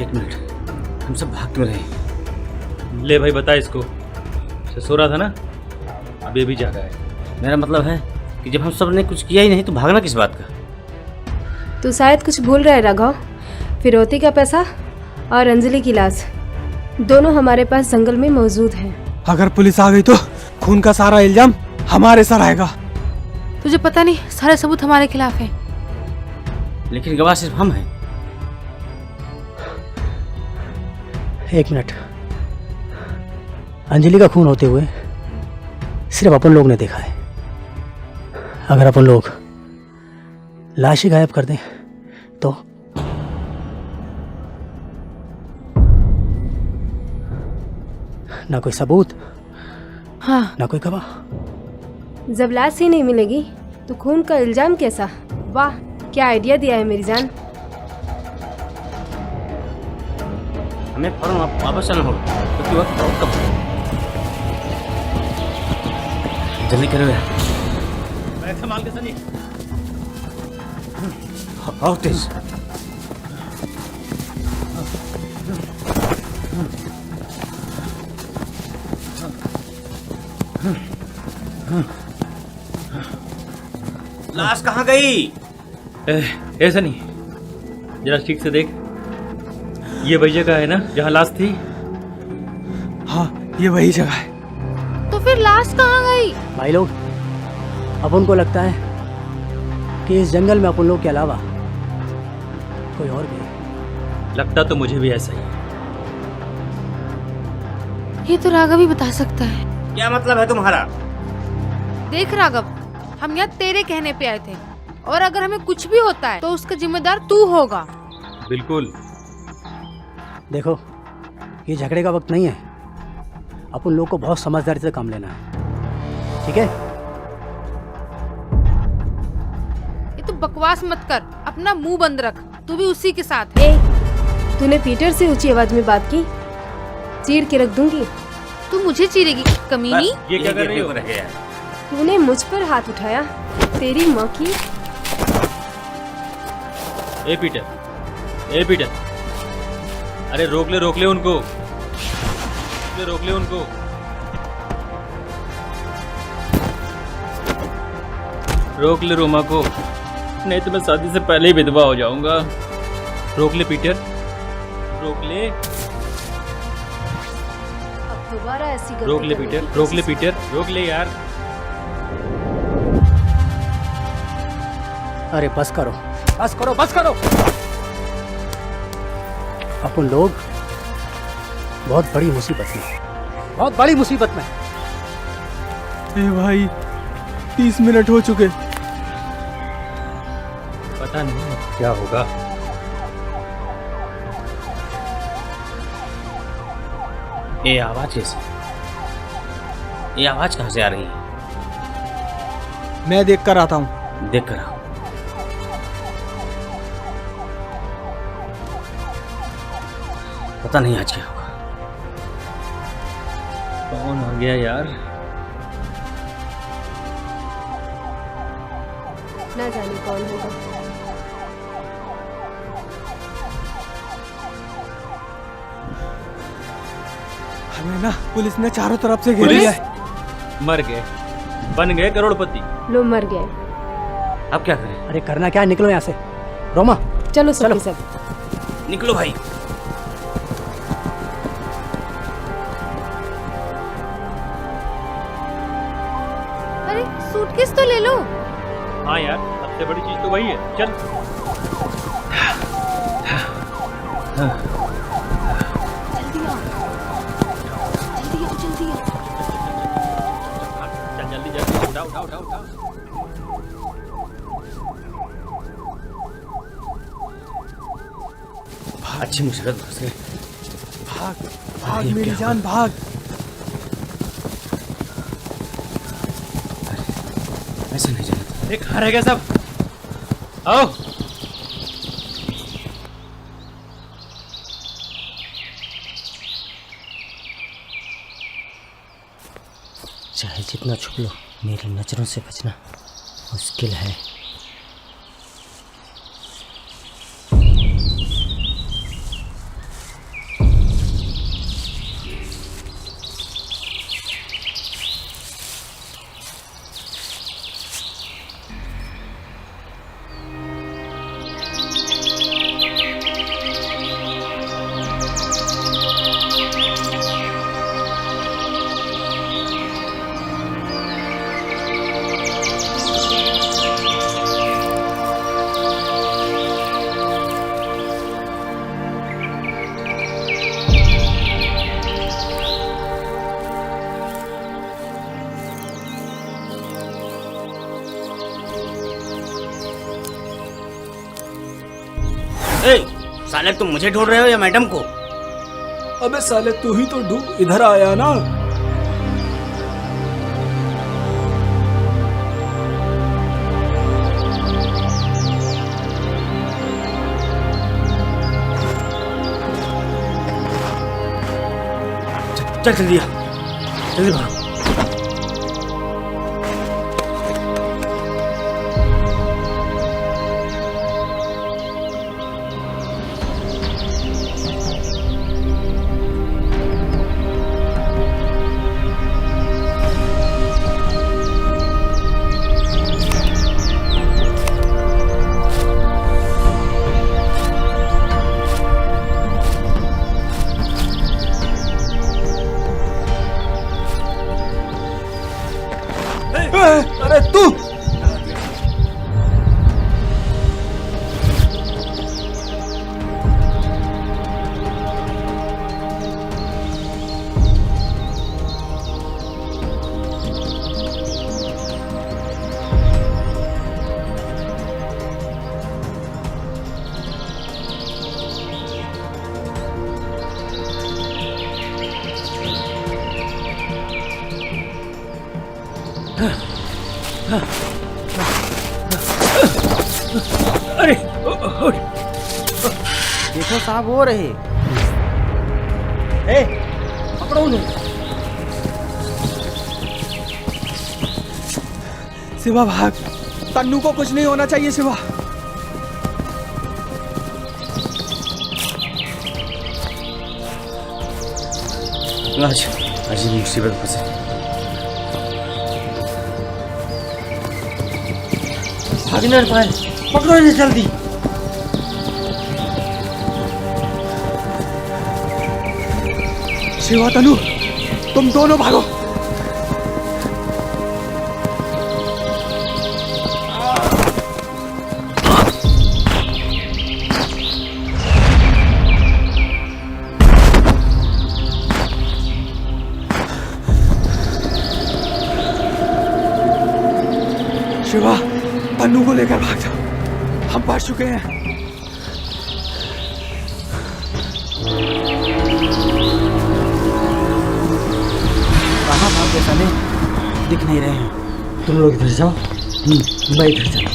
एक मिनट, हम सब भाग क्यों रहे? ले भाई बता इसको, सो रहा था ना, अभी अभी जागा है। मेरा मतलब है कि जब हम सब ने कुछ किया ही नहीं तो भागना किस बात का? तू शायद कुछ भूल रहा है राघव। फिरौती का पैसा और अंजलि की लाश दोनों हमारे पास जंगल में मौजूद हैं। अगर पुलिस आ गई तो खून का सारा इल्जाम हमारे सर आएगा। तुझे पता नहीं, सारे सबूत हमारे खिलाफ हैं। लेकिन गवाह सिर्फ हम हैं। एक मिनट, अंजलि का खून होते हुए सिर्फ अपन लोग ने देखा है। अगर अपन लोग लाश ही गायब कर दें तो ना कोई सबूत, हाँ। ना कोई गवाह। जब लाश ही नहीं मिलेगी तो खून का इल्जाम कैसा? वाह, क्या आइडिया दिया है मेरी जान। हमें फौरन वापस चलना होगा क्योंकि वक्त बहुत कम है। जल्दी करो यार। बैग संभाल के सनी। आओ तेज। लाश कहाँ गई? ऐसा नहीं, जरा ठीक से देख। ये वही जगह है ना जहाँ लाश थी? हाँ, ये वही जगह है। तो फिर लाश कहाँ गई? भाई लोग, अपन को लगता है कि इस जंगल में अपन लोग के अलावा कोई और भी है। लगता तो मुझे भी ऐसा ही है। ये तो राघव ही बता सकता है। क्या मतलब है तुम्हारा? देख राघव, हम यहाँ तेरे कहने पे आए थे, और अगर हमें कुछ भी होता है तो उसका जिम्मेदार तू होगा। बिल्कुल। देखो, ये झगड़े का वक्त नहीं है। अपन लोग को बहुत समझदारी से काम लेना है, ठीक है? ये तो बकवास मत कर, अपना मुंह बंद रख। तू भी उसी के साथ है। ए, तूने पीटर से ऊंची आवाज में बात की, चीर के रख दूंगी। तू मुझे चीरेगी कमीनी? ये क्या कर रही हो? तूने मुझ पर हाथ उठाया, तेरी माँ की। ए पीटर, ए पीटर, अरे रोक ले उनको, रोक ले उनको। रोक ले रोमा को, नहीं तो मैं शादी से पहले ही विधवा हो जाऊंगा। रोक ले पीटर, रोक ले। अब दोबारा ऐसी गलती रोक ले करने पीटर, की रोक ले कोशिश पीटर, रोक ले यार। अरे बस करो, बस करो, बस करो। अपन लोग बहुत बड़ी मुसीबत में, बहुत बड़ी मुसीबत में। ए भाई, 30 मिनट हो चुके। पता नहीं क्या होगा। ये आवाज कैसी? ये आवाज कहाँ से आ रही है? मैं देख कर आता हूँ। देख कर आओ। पता नहीं आज क्या होगा। कौन आ गया यार? ना जाने कौन होगा। हमें ना पुलिस ने चारों तरफ से घेर लिया है। मर गए, बन गए करोड़पति। लो मर गए। अब क्या करें? अरे करना क्या है, निकलो यहाँ से। रोमा चलो सब सब। निकलो भाई। अरे सूटकेस तो ले लो। हाँ यार, सबसे बड़ी चीज तो वही है। चल चल जल्दी जल्दी उठाओ उठाओ उठाओ उठाओ। अच्छी मुसीबत फंस गए। भाग भाग मेरी जान भाग। ऐसा नहीं जाना था। अरे कहाँ रह गए सब? आओ। चाहे जितना छुप लो, मेरी नजरों से बचना मुश्किल है। साले तुम मुझे ढूंढ रहे हो या मैडम को? अबे साले तू ही तो ढूंढ इधर आया ना। चल जल्दी आ, जल्दी भागो। अरे तू अरे देखो साहब हो रहे। ए, पकड़ो उन्हें। शिवा भाग, तन्नू को कुछ नहीं होना चाहिए। शिवा आज ये मुसीबत फंसे। भाग नहीं पाए, पकड़ो इन्हें जल्दी। शिवा तन्नू तुम दोनों भागो। शिवा तन्नू को लेकर भाग जाओ, हम पहुंच चुके हैं। कहाँ भाग गए साले? दिख नहीं रहे हैं। तुम लोग इधर जाओ, मैं इधर जाऊँ।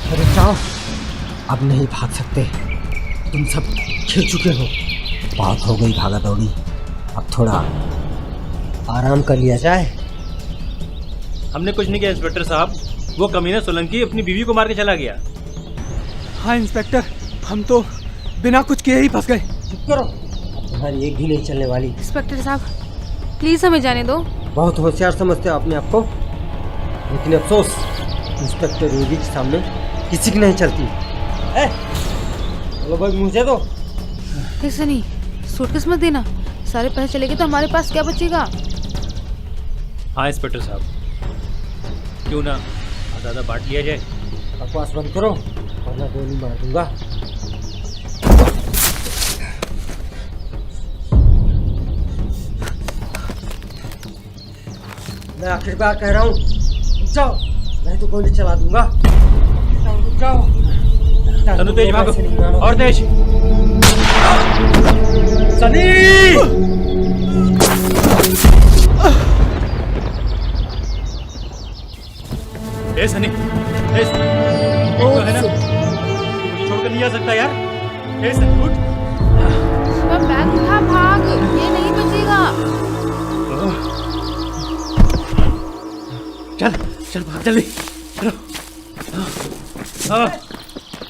अरे जाओ, अब नहीं भाग सकते। तुम सब खेल चुके हो, बहुत हो गई भागा दौड़ी। अब थोड़ा आराम कर लिया जाए। हमने कुछ नहीं किया इंस्पेक्टर साहब, वो कमीना सोलंकी अपनी बीवी को मार के चला गया। हाँ इंस्पेक्टर, हम तो बिना कुछ किए ही फंस गए। चुप करो, तुम्हारी एक भी नहीं चलने वाली। इंस्पेक्टर साहब प्लीज हमें जाने दो। बहुत होशियार समझते हो अपने आप को, लेकिन अफसोस इंस्पेक्टर रूबी के सामने किसी की नहीं चलती। चलो भाई, मुझे दो। ऐसे नहीं, सूटकेस मत देना, सारे पैसे चले गए तो हमारे पास क्या बचेगा। हाँ इंस्पेक्टर साहब, क्यों ना आधा आधा बांट लिया जाए। बकवास बंद करो वरना गोली मार दूंगा। मैं आखिरकार कह रहा हूँ, रुक जाओ, नहीं तो गोली चला दूंगा। रुक जाओ। तनु तेज भागो, और तेज। सनी! ए सनी, ए सनी, तो है ना, छोड़कर नहीं आ सकता यार। ए सनी उठ। बैग उठा, भाग, ये नहीं बचेगा। चल चल भाग जल्दी, चलो।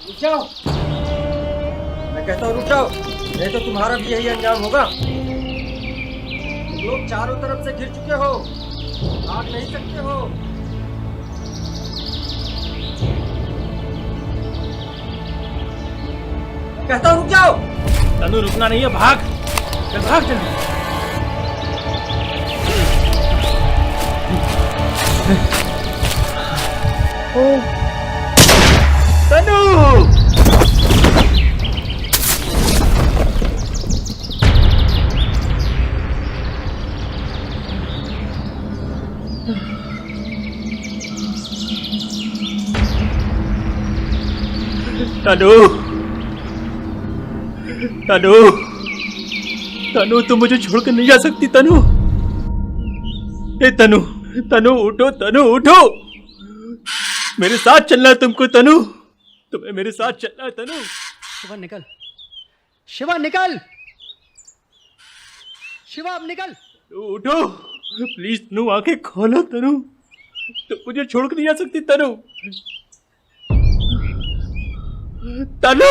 रुक जाओ, मैं कहता हूँ रुक जाओ, नहीं तो तुम्हारा भी यही अंजाम होगा। तुम लोग चारों तरफ से घिर चुके हो, भाग नहीं सकते हो। कहता हूँ रुक जाओ। तनु रुकना नहीं है, भाग, चल भाग जल्दी। तनु! तनु! तनु! तनु तुम मुझे छोड़कर नहीं जा सकती तनु। ए तनु, तनु उठो, तनु उठो, मेरे साथ चलना है तुमको तनु, तुम्हें मेरे साथ चलना है तनु। शिवा निकल, शिवा निकल, शिवा अब निकल। तनु उठो प्लीज, तनु आंखें खोलो तनु, तुम मुझे छोड़कर नहीं जा सकती तनु। तनु!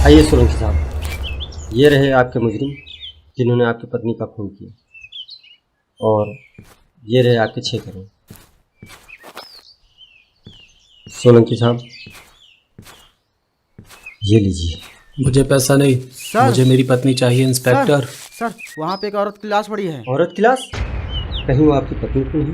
आइए सोलंकी साहब, ये रहे आपके मुजरिम जिन्होंने आपकी पत्नी का खून किया, और ये रहे आपके 6 करोड़। सोलंकी साहब ये लीजिए। मुझे पैसा नहीं, सर। मुझे मेरी पत्नी चाहिए इंस्पेक्टर। सर वहाँ पे एक औरत की लाश पड़ी है। औरत की लाश? कहीं वो आपकी पत्नी तो नहीं?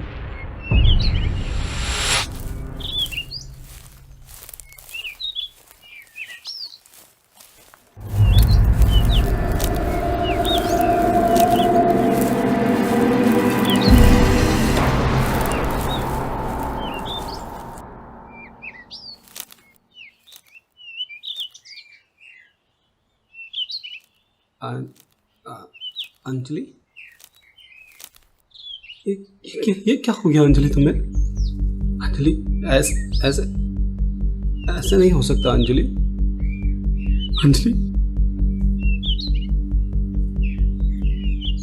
अंजलि, ये क्या हो गया अंजलि तुम्हें? अंजलि ऐसे ऐसे ऐसे नहीं हो सकता अंजलि। अंजलि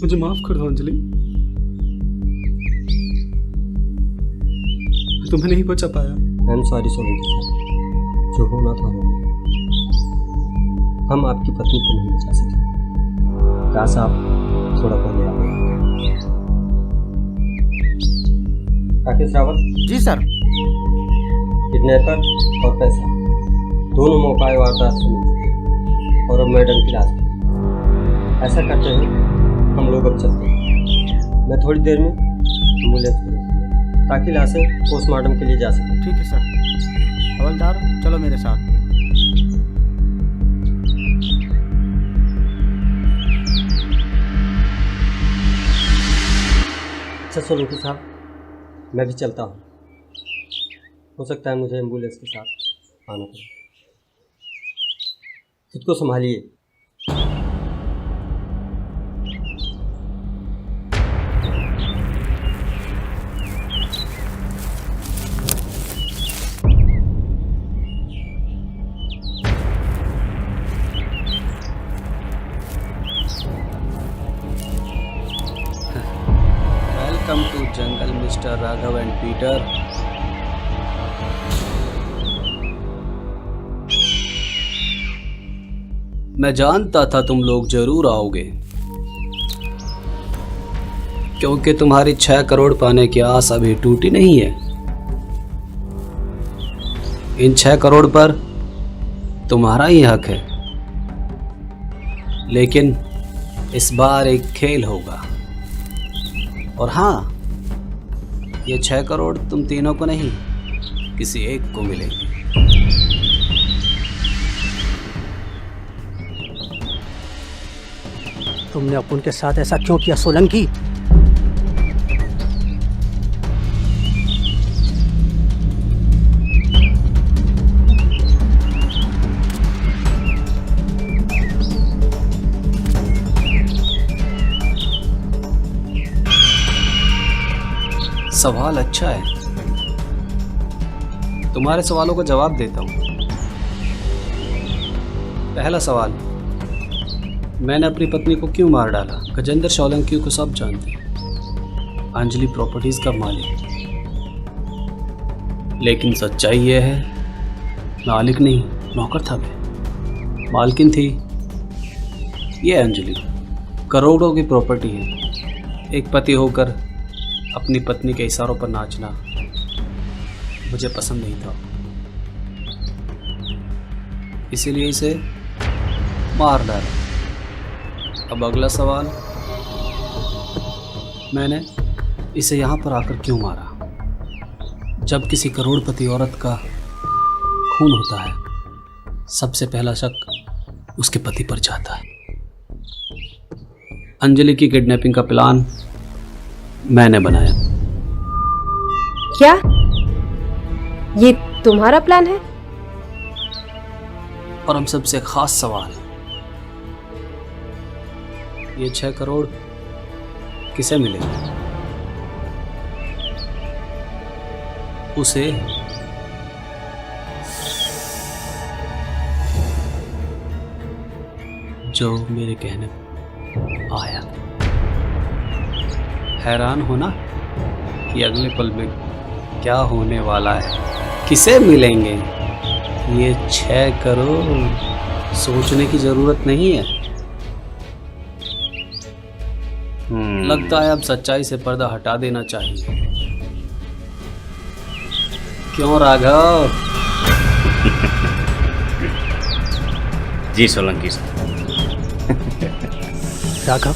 मुझे माफ कर दो अंजलि, मैं तुम्हें नहीं बचा पाया। आई एम सॉरी सोलंकी साहब, जो होना था हो गया। हम आपकी पत्नी को नहीं बचा सके। काश आप थोड़ा पहले आ गए। राकेश रावत जी सर। किडनैपर और पैसा दोनों मौका वारदात से मिल चुके, और अब मैडम की लाश भी। ऐसा करते हुए हम लोग अब चलते हैं। मैं थोड़ी देर में एम्बुलेंस भेजूंगा ताकि लाशें पोस्टमार्टम के लिए जा सकें। ठीक है सर। हवलदार चलो मेरे साथ। अच्छा सोलंकी साहब, मैं भी चलता हूँ। हो सकता है मुझे एम्बुलेंस के साथ आना पड़े। खुद को संभालिए। Welcome to jungle mister Raghav and Peter. मैं जानता था तुम लोग जरूर आओगे, क्योंकि तुम्हारी 6 करोड़ पाने की आस अभी टूटी नहीं है। इन 6 करोड़ पर तुम्हारा ही हक है, लेकिन इस बार एक खेल होगा। और हाँ, ये 6 करोड़ तुम तीनों को नहीं, किसी एक को मिलेंगे। तुमने अपुन के साथ ऐसा क्यों किया सोलंकी? सवाल अच्छा है, तुम्हारे सवालों का जवाब देता हूं। पहला सवाल, मैंने अपनी पत्नी को क्यों मार डाला? गजेंद्र सोलंकी को सब जानते हैं, अंजलि प्रॉपर्टीज का मालिक। लेकिन सच्चाई यह है, मालिक नहीं, नौकर था मैं। मालकिन थी ये अंजलि। करोड़ों की प्रॉपर्टी है। एक पति होकर अपनी पत्नी के इशारों पर नाचना मुझे पसंद नहीं था, इसीलिए इसे मार डाला। अब अगला सवाल, मैंने इसे यहाँ पर आकर क्यों मारा? जब किसी करोड़पति औरत का खून होता है, सबसे पहला शक उसके पति पर जाता है। अंजलि की किडनैपिंग का प्लान मैंने बनाया। क्या ये तुम्हारा प्लान है? और हम सबसे खास सवाल, ये 6 करोड़ किसे मिलेंगे? उसे जो मेरे कहने आया। हैरान हो ना कि अगले पल में क्या होने वाला है। किसे मिलेंगे ये 6 करोड़? सोचने की जरूरत नहीं है। लगता है अब सच्चाई से पर्दा हटा देना चाहिए। क्यों राघव? जी सोलंकी साहब। राघव,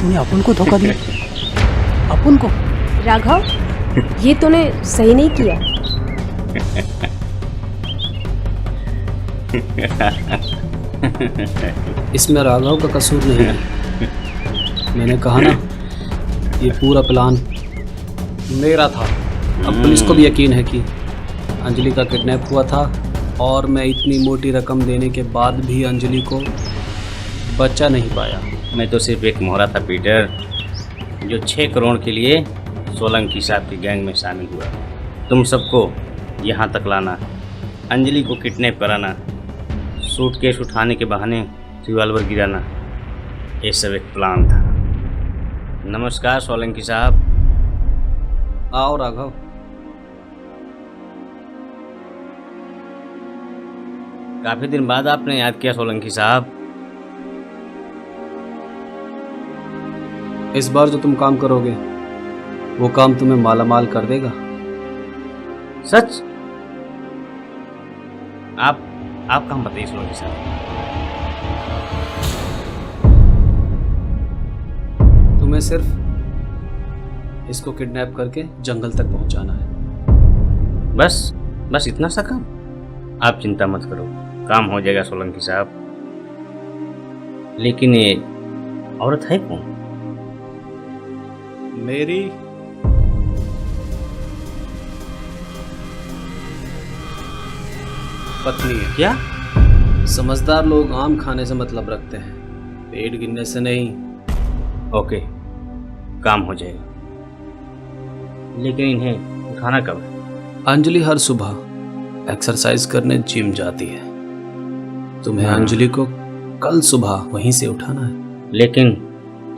तूने अपुन को धोखा दिया। अपुन को? राघव, ये तूने सही नहीं किया। इसमें राघव का कसूर नहीं है। मैंने कहा ना, ये पूरा प्लान मेरा था। अब पुलिस को भी यकीन है कि अंजलि का किडनैप हुआ था, और मैं इतनी मोटी रकम देने के बाद भी अंजलि को बचा नहीं पाया। मैं तो सिर्फ एक मोहरा था पीटर, जो 6 करोड़ के लिए सोलंकी साहब की गैंग में शामिल हुआ। तुम सबको यहाँ तक लाना, अंजलि को किडनैप कराना, सूटकेस उठाने के बहाने रिवॉल्वर गिराना, ये सब एक प्लान था। नमस्कार सोलंकी साहब। आओ राघव। काफ़ी दिन बाद आपने याद किया सोलंकी साहब। इस बार जो तुम काम करोगे वो काम तुम्हें मालामाल कर देगा। सच? आप काम बताइए सोलंकी साहब। तुम्हें सिर्फ इसको किडनैप करके जंगल तक पहुंचाना है। बस इतना सा काम? आप चिंता मत करो, काम हो जाएगा सोलंकी साहब। लेकिन ये औरत है कौन? मेरी पत्नी है। क्या? समझदार लोग आम खाने से मतलब रखते हैं, पेट गिनने से नहीं। ओके, काम हो जाएगा, लेकिन इन्हें उठाना कब है? अंजलि हर सुबह एक्सरसाइज करने जिम जाती है। तुम्हें अंजलि को कल सुबह वहीं से उठाना है। लेकिन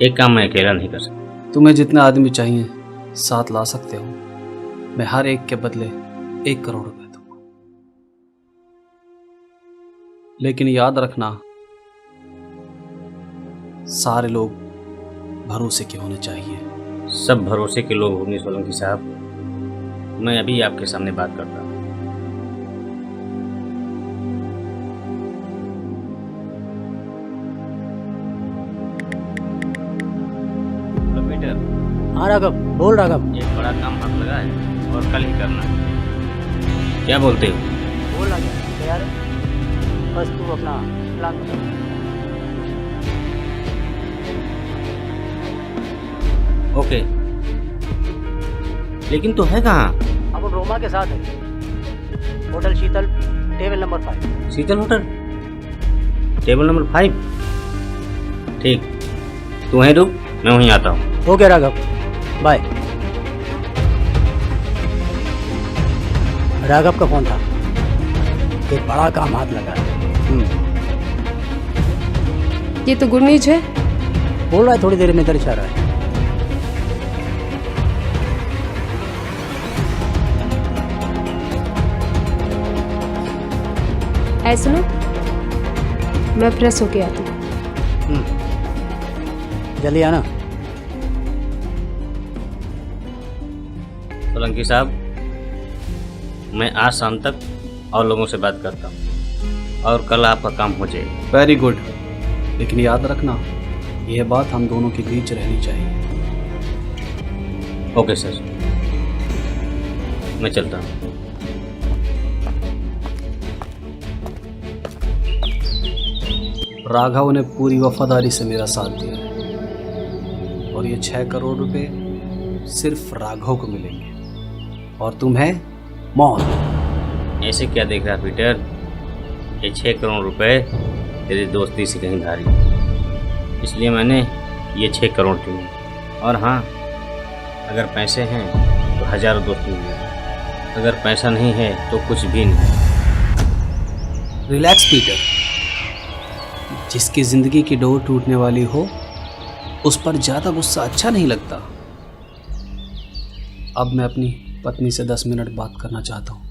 एक काम मैं अकेला नहीं कर सकता। तुम्हें जितने आदमी चाहिए साथ ला सकते हो। मैं हर एक के बदले 1 करोड़ रुपए दूंगा। लेकिन याद रखना, सारे लोग भरोसे के होने चाहिए। सब भरोसे के लोग होंगे सोलंकी साहब। मैं अभी आपके सामने बात करता हूँ। पीटर, हाँ राघव, बोल राघव। एक बड़ा काम हाथ लगा है और कल ही करना है। क्या बोलते हो? बोल राघव, तैयार है? बस तू अपना प्लान बता। ओके, लेकिन तो है कहाँ? अब रोमा के साथ है, होटल शीतल, टेबल नंबर 5। शीतल होटल, टेबल नंबर 5। ठीक, तू वहीं रुक, मैं वहीं आता हूँ। Okay Raghav, bye. राघव का फोन था, एक बड़ा काम हाथ लगा है। ये तो गुड न्यूज है। बोल रहा है थोड़ी देर में इधर चल रहा है। ऐसे सुनो, मैं फ्रेश होके आती हूँ। जल्दी आना। सोलंकी साहब, मैं आज शाम तक और लोगों से बात करता हूँ और कल आपका काम हो जाएगा। वेरी गुड, लेकिन याद रखना, यह बात हम दोनों के बीच रहनी चाहिए। ओके सर, मैं चलता हूँ। राघव ने पूरी वफादारी से मेरा साथ दिया है और ये 6 करोड़ रुपए सिर्फ राघव को मिलेंगे और तुम्हें मौत। ऐसे क्या देख रहा पीटर? ये 6 करोड़ रुपए तेरी दोस्ती से कहीं भारी, इसलिए मैंने ये 6 करोड़ चुने। और हाँ, अगर पैसे हैं तो हजारों दोस्त मिलेंगे, अगर पैसा नहीं है तो कुछ भी नहीं। रिलैक्स पीटर, जिसकी जिंदगी की डोर टूटने वाली हो उस पर ज्यादा गुस्सा अच्छा नहीं लगता। अब मैं अपनी पत्नी से 10 मिनट बात करना चाहता हूँ।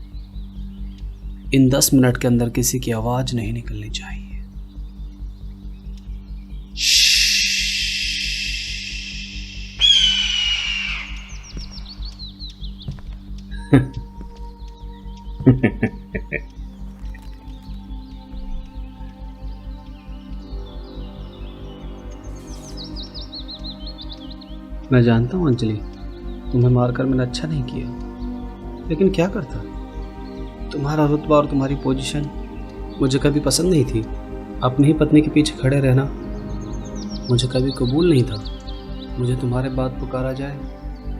इन 10 मिनट के अंदर किसी की आवाज नहीं निकलनी चाहिए। मैं जानता हूँ अंजलि, तुम्हें मारकर मैंने अच्छा नहीं किया, लेकिन क्या करता। तुम्हारा रुतबा और तुम्हारी पोजीशन मुझे कभी पसंद नहीं थी। अपनी ही पत्नी के पीछे खड़े रहना मुझे कभी कबूल नहीं था। मुझे तुम्हारे बाद पुकारा जाए,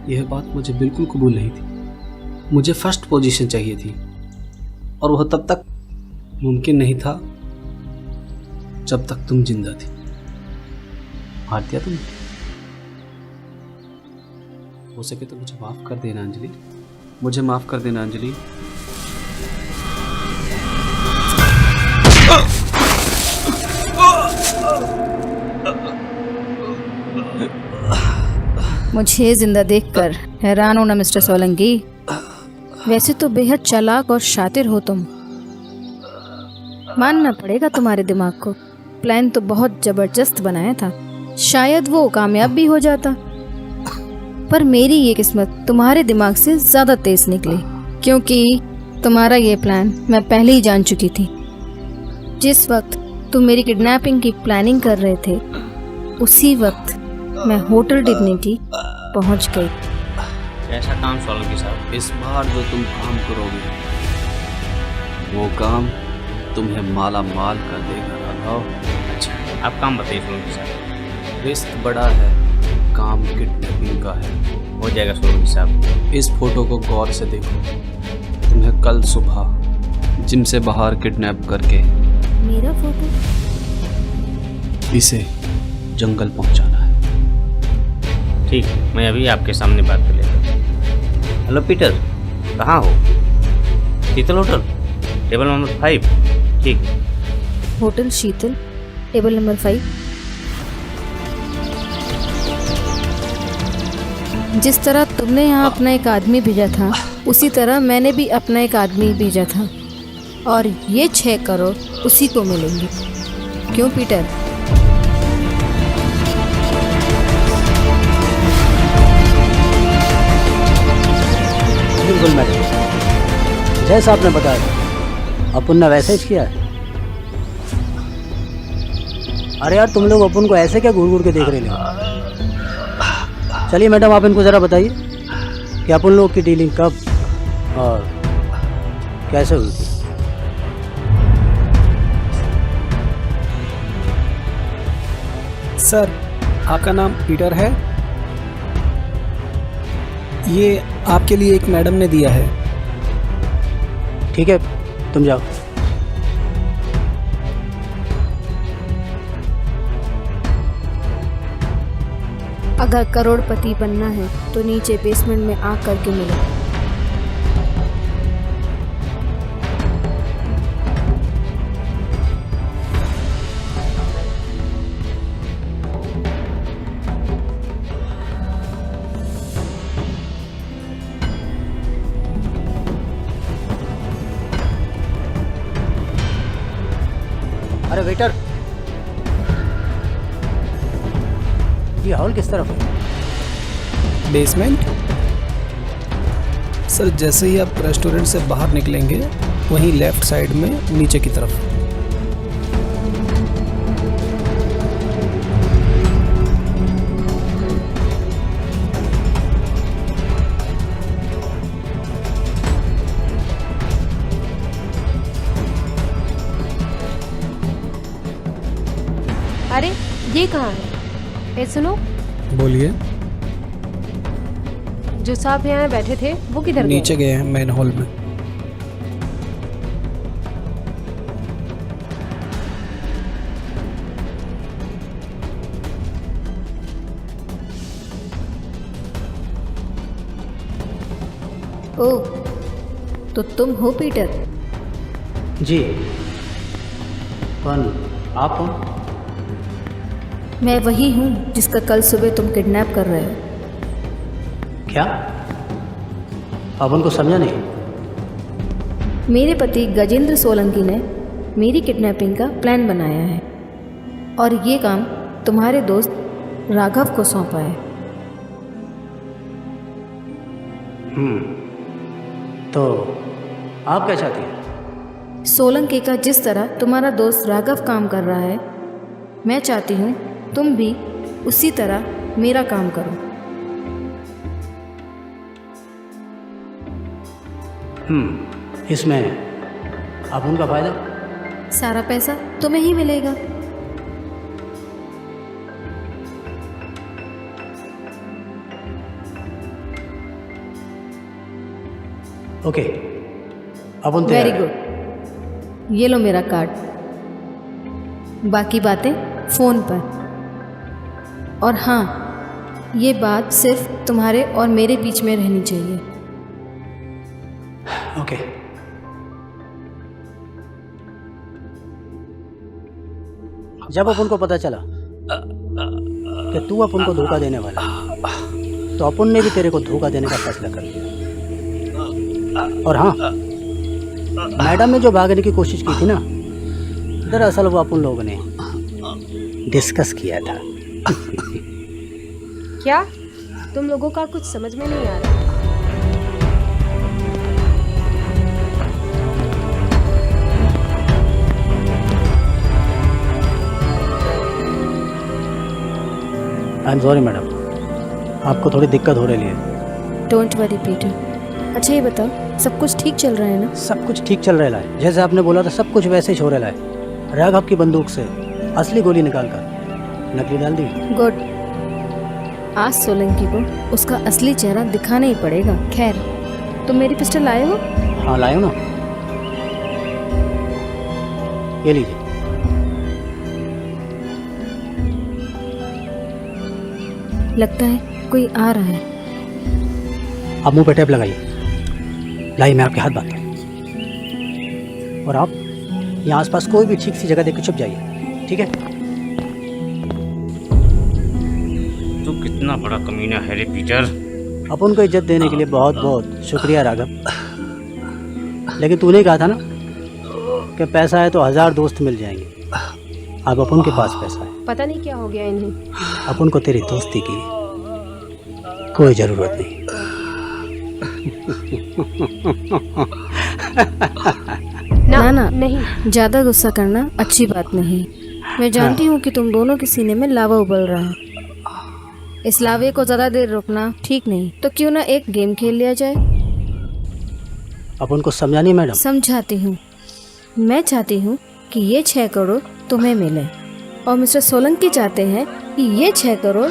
यह बात मुझे बिल्कुल कबूल नहीं थी। मुझे फर्स्ट पोजीशन चाहिए थी और वह तब तक मुमकिन नहीं था जब तक तुम जिंदा थी। हार दिया तुमने। हो सके तो मुझे माफ कर देना अंजलि, मुझे माफ कर देना अंजलि। मुझे जिंदा देखकर हैरान हो ना मिस्टर सोलंकी। वैसे तो बेहद चालाक और शातिर हो तुम, मानना पड़ेगा तुम्हारे दिमाग को। प्लान तो बहुत जबरदस्त बनाया था, शायद वो कामयाब भी हो जाता, पर मेरी ये किस्मत तुम्हारे दिमाग से ज्यादा तेज निकली, क्योंकि तुम्हारा ये प्लान मैं पहले ही जान चुकी थी। जिस वक्त तुम मेरी किडनैपिंग की प्लानिंग कर रहे थे, उसी वक्त मैं होटल डिग्निटी पहुंच गई। कैसा काम सोलंकी साहब? इस बार जो तुम काम करोगे वो काम तुम्हें माला माल कर देगा राघव। अच्छा, आप काम बताइए सोलंकी साहब। रिस्क बड़ा है, काम किडनैपिंग का है। हो जाएगा सोलंकी साहब। इस फोटो को गौर से देखो। तुम्हें कल सुबह जिम से बाहर किडनैप करके मेरा फोटो? इसे जंगल पहुंचाना है। ठीक, मैं अभी आपके सामने बात कर लेता हूँ। हेलो पीटर, कहाँ हो? शीतल होटल, टेबल नंबर 5। ठीक। होटल शीतल, टेबल नंबर 5। जिस तरह तुमने यहाँ अपना एक आदमी भेजा था, उसी तरह मैंने भी अपना एक आदमी भेजा था, और ये 6 करोड़ उसी को मिलेंगे। क्यों पीटर? बिल्कुल मैडम, जैसा आपने बताया अपन ने वैसे ही किया है। अरे यार, तुम लोग अपन को ऐसे क्या घूर घूर के देख रहे हो? चलिए मैडम, आप इनको ज़रा बताइए कि अपन लोग की डीलिंग कब और कैसे हुई थी। सर, आपका नाम पीटर है? ये आपके लिए एक मैडम ने दिया है। ठीक है, तुम जाओ। अगर करोड़पति बनना है तो नीचे बेसमेंट में आग करके मिलो। अरे वेटर, ये हॉल किस तरफ है? बेसमेंट? सर, जैसे ही आप रेस्टोरेंट से बाहर निकलेंगे, वहीं लेफ्ट साइड में नीचे की तरफ। अरे ये कहाँ है? ए सुनो, बोलिए। जो साहब यहाँ बैठे थे वो किधर गए? नीचे गए हैं मेन हॉल में। ओह, तो तुम हो पीटर? जी, कौन आप हो? मैं वही हूँ जिसका कल सुबह तुम किडनैप कर रहे हो। क्या? अपन को समझा नहीं। मेरे पति गजेंद्र सोलंकी ने मेरी किडनैपिंग का प्लान बनाया है, और ये काम तुम्हारे दोस्त राघव को सौंपा है। तो आप क्या चाहती हैं? सोलंकी का जिस तरह तुम्हारा दोस्त राघव काम कर रहा है, मैं चाहती हूँ तुम भी उसी तरह मेरा काम करो। इसमें अब उनका फायदा? सारा पैसा तुम्हें ही मिलेगा। ओके, अपन वेरी गुड, ये लो मेरा कार्ड। बाकी बातें फ़ोन पर। और हाँ, ये बात सिर्फ तुम्हारे और मेरे बीच में रहनी चाहिए। ओके। जब अपन को पता चला कि तू अपन को धोखा देने वाला, तो अपन ने भी तेरे को धोखा देने का फैसला कर लिया। और हाँ, मैडम ने जो भागने की कोशिश की थी ना, दरअसल वो अपन लोगों ने डिस्कस किया था। क्या? तुम लोगों का कुछ समझ में नहीं आ रहा। आई एम सॉरी मैडम, आपको थोड़ी दिक्कत हो रही है। Don't worry Peter. अच्छा ये बताओ, सब कुछ ठीक चल रहा है ना? सब कुछ ठीक चल रहा है, जैसे आपने बोला था सब कुछ वैसे ही हो रहा है। राघव की बंदूक से असली गोली निकालकर नकली डाल दी। गुड। आज सोलंकी को उसका असली चेहरा दिखाना ही पड़ेगा। खैर, तुम मेरी पिस्टल लाए हो? हाँ लाए हो ना। ये लीजिए। लगता है कोई आ रहा है। आप मुंह पे टेप लगाइए। लाइए मैं आपके हाथ बांधता हूँ। और आप यहाँ आसपास कोई भी ठीक सी जगह देख के छुप जाइए, ठीक है? तू कितना बड़ा कमीना है रे पीटर। अपन को इज्जत देने के लिए बहुत बहुत शुक्रिया राघव, लेकिन तूने कहा था ना कि पैसा है तो 1000 दोस्त मिल जाएंगे। अब अपन के पास पैसा है, पता नहीं क्या हो गया इन्हें। अपन को तेरी दोस्ती की कोई ज़रूरत नहीं। ना नहीं, ज्यादा गुस्सा करना अच्छी बात नहीं। मैं जानती हूँ कि तुम दोनों के सीने में लावा उबल रहा है। इस लावे को ज्यादा देर रुकना ठीक नहीं, तो क्यों ना एक गेम खेल लिया जाए। अपन को समझानी मैडम। समझाती हूँ। मैं चाहती हूँ कि ये 6 करोड़ तुम्हें मिले और मिस्टर सोलंकी चाहते हैं कि ये 6 करोड़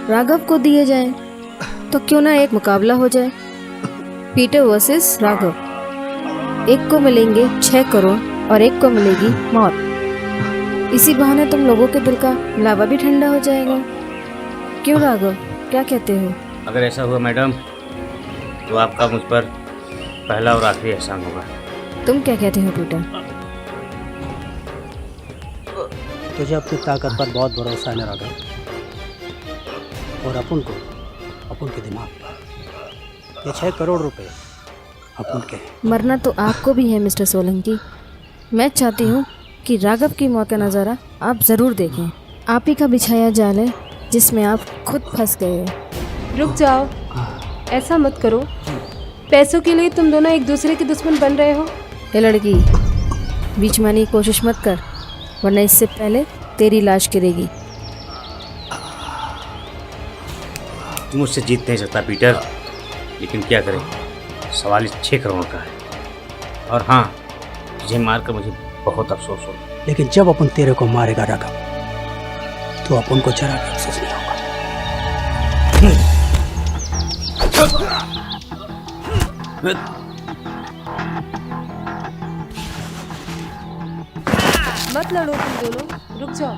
राघव को दिए जाए। तो क्यों ना एक मुकाबला हो जाए, पीटर वर्सेस राघव। एक को मिलेंगे 6 करोड़ और एक को मिलेगी मौत। इसी बहाने तुम लोगों के दिल का लावा भी ठंडा हो जाएगा। क्यों राघव, क्या कहते हो? अगर ऐसा हुआ मैडम तो आपका मुझ पर पहला और आखिरी एहसान होगा। तुम क्या कहते हो पीटर? तुझे अपनी ताकत पर बहुत भरोसा है ना राघव, और अपन के दिमाग पर। ये 6 करोड़ रुपए अपन के। मरना तो आपको भी है मिस्टर सोलंकी। मैं चाहती हूँ कि राघव की मौत का नज़ारा आप ज़रूर देखें। आप ही का बिछाया जाल है जिसमें आप खुद फंस गए हो। रुक जाओ, ऐसा मत करो। पैसों के लिए तुम दोनों एक दूसरे के दुश्मन बन रहे हो। ये लड़की, बीच में आने की कोशिश मत कर, वरना इससे पहले तेरी लाश गिरेगी। तू मुझसे जीत नहीं सकता पीटर, लेकिन क्या करें, सवाल इस 6 करोड़ का है। और हाँ, तुझे मारकर मुझे बहुत अफसोस हो। लेकिन जब अपन तेरे को मारेगा राघव, तो अपन को जरा भी अफसोस नहीं होगा। मत लड़ो तुम दोनों, रुक जाओ।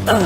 मैडम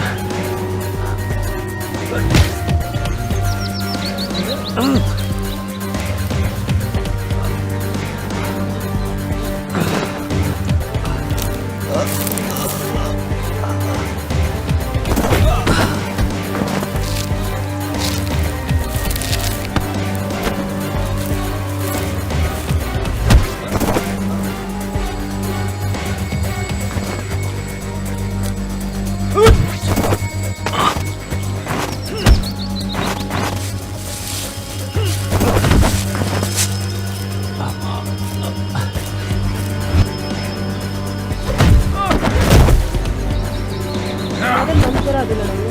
बंद करा दो लड़ाई।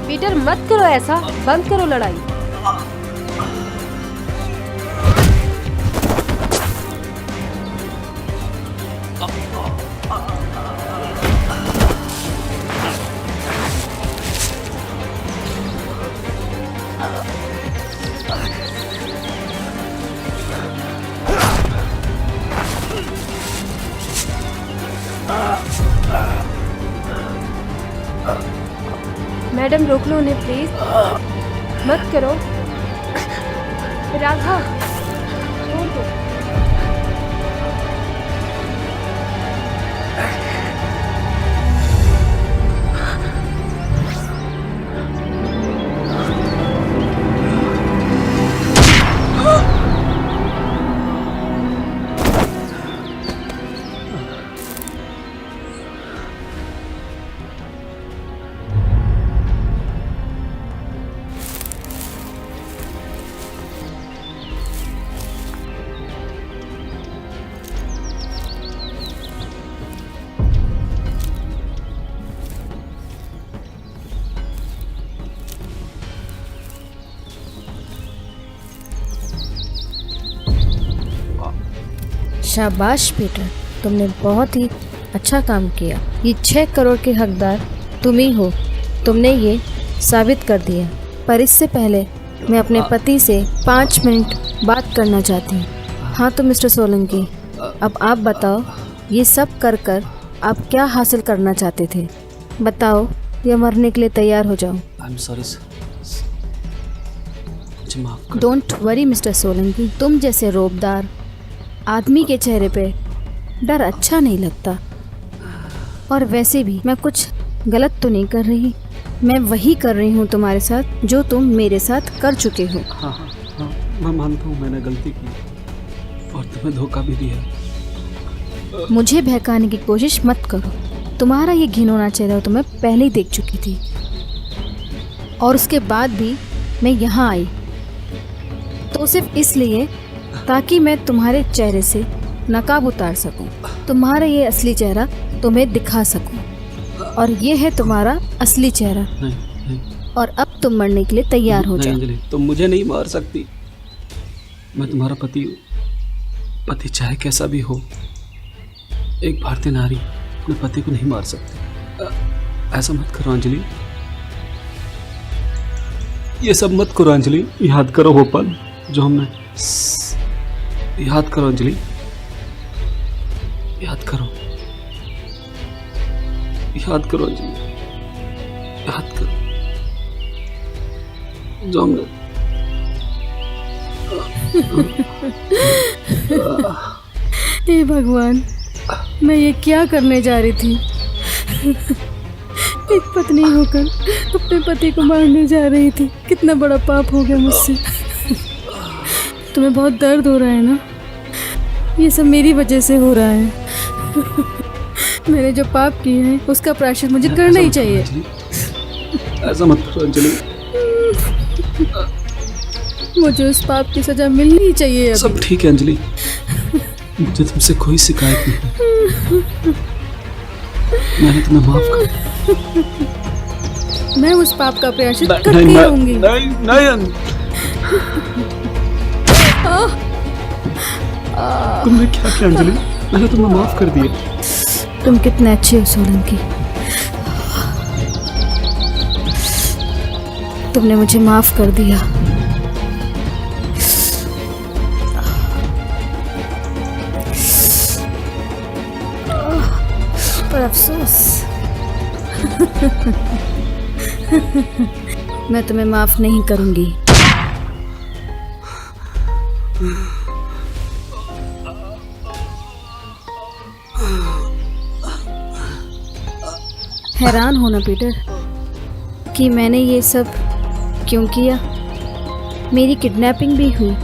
पीटर मत करो ऐसा, बंद करो लड़ाई। मैडम रोक लो उन्हें प्लीज, मत करो। राघा छोड़ दो। शाबाश पीटर, तुमने बहुत ही अच्छा काम किया। ये 6 करोड़ के हकदार तुम ही हो। तुमने ये साबित कर दिया। पर इससे पहले मैं अपने पति से 5 मिनट बात करना चाहती हूँ। हाँ तो मिस्टर सोलंकी, अब आप बताओ, ये सब कर कर आप क्या हासिल करना चाहते थे? बताओ या मरने के लिए तैयार हो जाओ। I'm sorry, मुझे माफ कर। डोंट वरी मिस्टर सोलंकी, तुम जैसे रोबदार आदमी के चेहरे पे डर अच्छा नहीं लगता। और वैसे भी मैं कुछ गलत तो नहीं कर रही। मैं वही कर रही हूँ तुम्हारे साथ जो तुम मेरे साथ कर चुके हो। हाँ हाँ हाँ, मैं मानता हूँ मैंने गलती की और तुम्हें धोखा भी दिया। मुझे बहकाने की कोशिश मत करो। तुम्हारा ये घिनौना चेहरा तो मैं पहले ही देख चुकी थी, और उसके बाद भी मैं यहाँ आई तो सिर्फ इसलिए ताकि मैं तुम्हारे चेहरे से नकाब उतार सकूं, तुम्हारा ये असली चेहरा तुम्हें दिखा सकूं। और ये है तुम्हारा असली चेहरा। नहीं। और अब तुम मरने के लिए तैयार हो जाओ। अंजलि, तुम मुझे नहीं मार सकती। मैं तुम्हारा पति हूँ। पति चाहे कैसा भी हो, एक भारतीय नारी अपने पति को नहीं मार सकती। ऐसा मत करो अंजलि, ये सब मत करो अंजलि। याद करो वो पल जो हमने, याद करो अंजलि, याद करो, याद करो अंजलि, याद करो जो हमने। हे भगवान, मैं ये क्या करने जा रही थी? एक पत्नी होकर अपने पति को मारने जा रही थी। कितना बड़ा पाप हो गया मुझसे। तुम्हें बहुत दर्द हो रहा है ना? ये सब मेरी वजह से हो रहा है। मैंने जो पाप किए हैं उसका प्रायश्चित मुझे करना ही चाहिए। ऐसा मत करो अंजलि। मुझे उस पाप की सजा मिलनी ही चाहिए अभी। सब ठीक है अंजलि, मुझे तुमसे कोई शिकायत नहीं। मैंने तुम्हें माफ कर। मैं उस पाप का प्रायश्चित करती रहूंगी। नहीं। तुमने क्या किया अंजलि? मैंने तुम्हें माफ कर दिया। तुम कितने अच्छे हो सोलंकी। तुमने मुझे माफ कर दिया, पर अफसोस मैं तुम्हें माफ नहीं करूंगी। हैरान हो ना पीटर कि मैंने ये सब क्यों किया। मेरी किडनैपिंग भी हुई,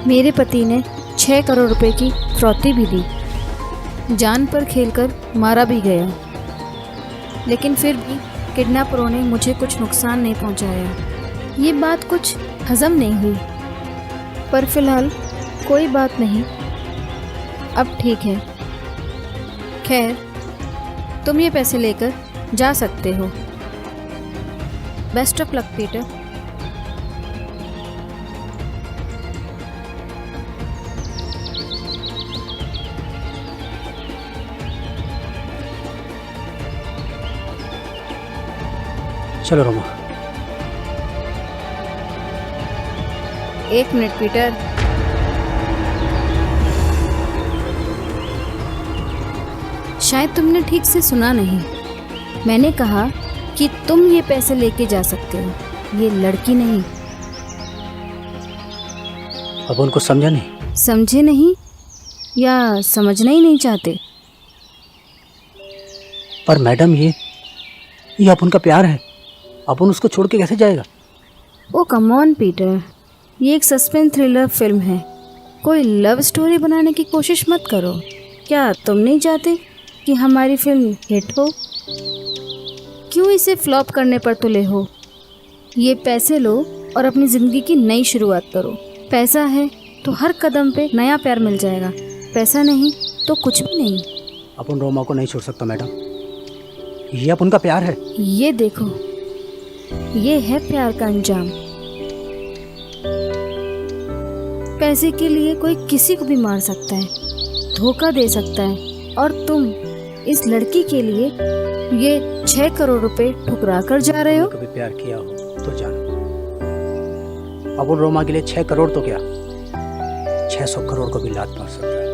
मेरे पति ने 6 करोड़ रुपए की फिरौती भी दी, जान पर खेलकर मारा भी गया, लेकिन फिर भी किडनैपरों ने मुझे कुछ नुकसान नहीं पहुंचाया। ये बात कुछ हजम नहीं हुई, पर फिलहाल कोई बात नहीं, अब ठीक है। खैर, तुम ये पैसे लेकर जा सकते हो। Best of luck Peter. चलो रोमा। 1 minute Peter. शायद तुमने ठीक से सुना नहीं। मैंने कहा कि तुम ये पैसे लेके जा सकते हो, ये लड़की नहीं। अब उनको समझा नहीं? समझे नहीं या समझना ही नहीं चाहते? पर मैडम ये अपन का प्यार है, अपन उसको छोड़ के कैसे जाएगा? ओ कम ऑन पीटर, ये एक सस्पेंस थ्रिलर फिल्म है, कोई लव स्टोरी बनाने की कोशिश मत करो। क्या तुम नहीं चाहते कि हमारी फिल्म हिट हो? क्यों इसे फ्लॉप करने पर तुले हो? ये पैसे लो और अपनी ज़िंदगी की नई शुरुआत करो। पैसा है तो हर कदम पे नया प्यार मिल जाएगा, पैसा नहीं तो कुछ भी नहीं। अपन रोमा को नहीं छोड़ सकता मैडम, ये अपन का प्यार है। ये देखो, ये है प्यार का अंजाम। पैसे के लिए कोई किसी को भी मार सकता है, धोखा दे सकता है, और तुम इस लड़की के लिए ये 6 करोड़ रुपए ठुकरा कर जा रहे हो। कभी प्यार किया हो तो जानो, अपन रोमा के लिए 6 करोड़ तो क्या 600 करोड़ को भी लात मार सकता है,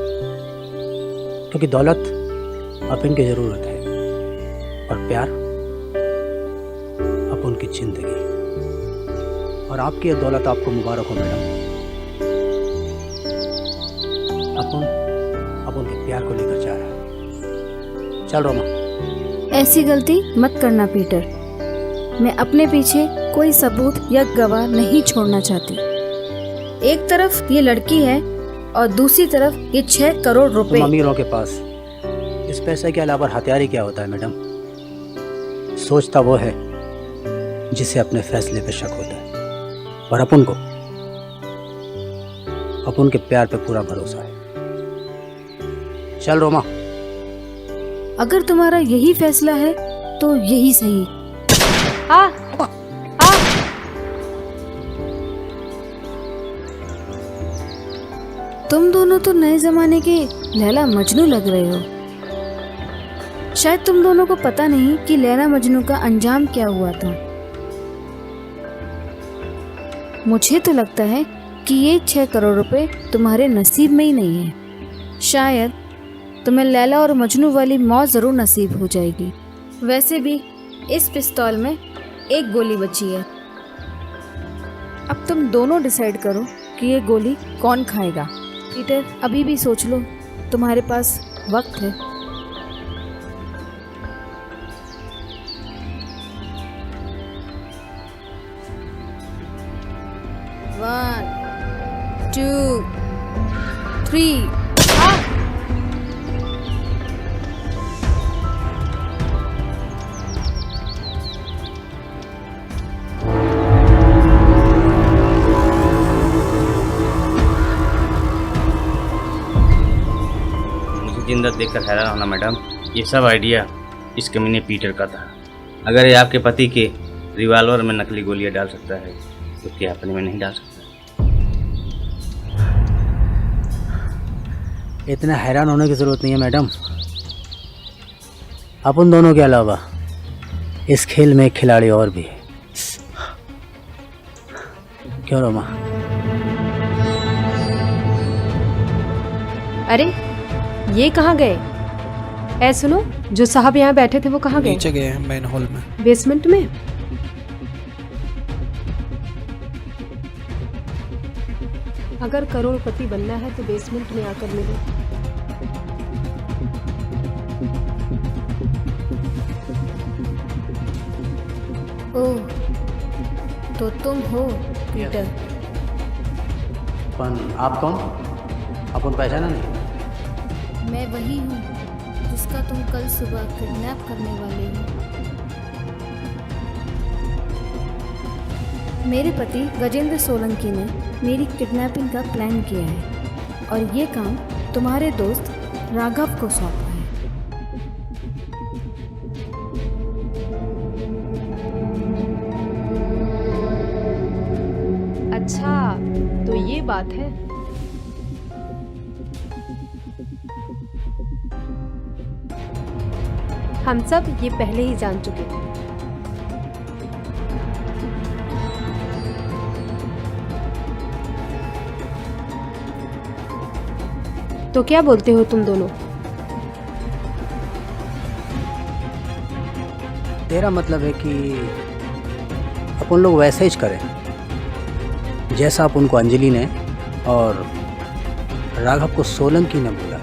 क्योंकि दौलत अपन की जरूरत है और प्यार अपन की जिंदगी। और आपकी ये दौलत आपको मुबारक हो मैडम। अपन के प्यार को लेकर जा रहा है। चल रोमा। ऐसी गलती मत करना पीटर, मैं अपने पीछे कोई सबूत या गवाह नहीं छोड़ना चाहती। एक तरफ ये लड़की है और दूसरी तरफ ये 6 करोड़ रुपए। अमीरों के पास इस पैसे के अलावा हथियार ही क्या होता है मैडम? सोचता वो है जिसे अपने फैसले पे शक होता है, और अपन के प्यार पे पूरा भरोसा है। चल रोमा। अगर तुम्हारा यही फैसला है तो यही सही। तुम दोनों तो नए जमाने के लैला मजनू लग रहे हो। शायद तुम दोनों को पता नहीं कि लैला मजनू का अंजाम क्या हुआ था। मुझे तो लगता है कि ये 6 करोड़ रुपए तुम्हारे नसीब में ही नहीं है। शायद तुम्हें लैला और मजनू वाली मौत जरूर नसीब हो जाएगी। वैसे भी इस पिस्तौल में 1 गोली बची है। अब तुम दोनों डिसाइड करो कि ये गोली कौन खाएगा। पीटर, अभी भी सोच लो, तुम्हारे पास वक्त है। One, 2, 3। जिंदा देखकर हैरान होना मैडम, ये सब आइडिया इस कमीने पीटर का था। अगर ये आपके पति के रिवॉल्वर में नकली गोलियां डाल सकता है तो क्या अपने में नहीं डाल सकता? इतना हैरान होने की जरूरत नहीं है मैडम। अपन दोनों के अलावा इस खेल में एक खिलाड़ी और भी है। क्यों रोमा? अरे ये कहाँ गए? ऐ सुनो, जो साहब यहाँ बैठे थे वो कहाँ गए? नीचे गए हैं मेन हॉल में। बेसमेंट में? अगर करोड़पति बनना है तो बेसमेंट में आकर मिलो। ओह, तो तुम हो पीटर। आप कौन? अपन पहचाना नहीं? मैं वही हूँ जिसका तुम कल सुबह किडनैप करने वाले हो। मेरे पति गजेंद्र सोलंकी ने मेरी किडनैपिंग का प्लान किया है और ये काम तुम्हारे दोस्त राघव को सौंपा है। अच्छा, तो ये बात है। हम सब ये पहले ही जान चुके थे। तो क्या बोलते हो तुम दोनों? तेरा मतलब है कि अपन लोग वैसे ही करें जैसा आप उनको अंजलि ने और राघव को सोलंकी ने बोला।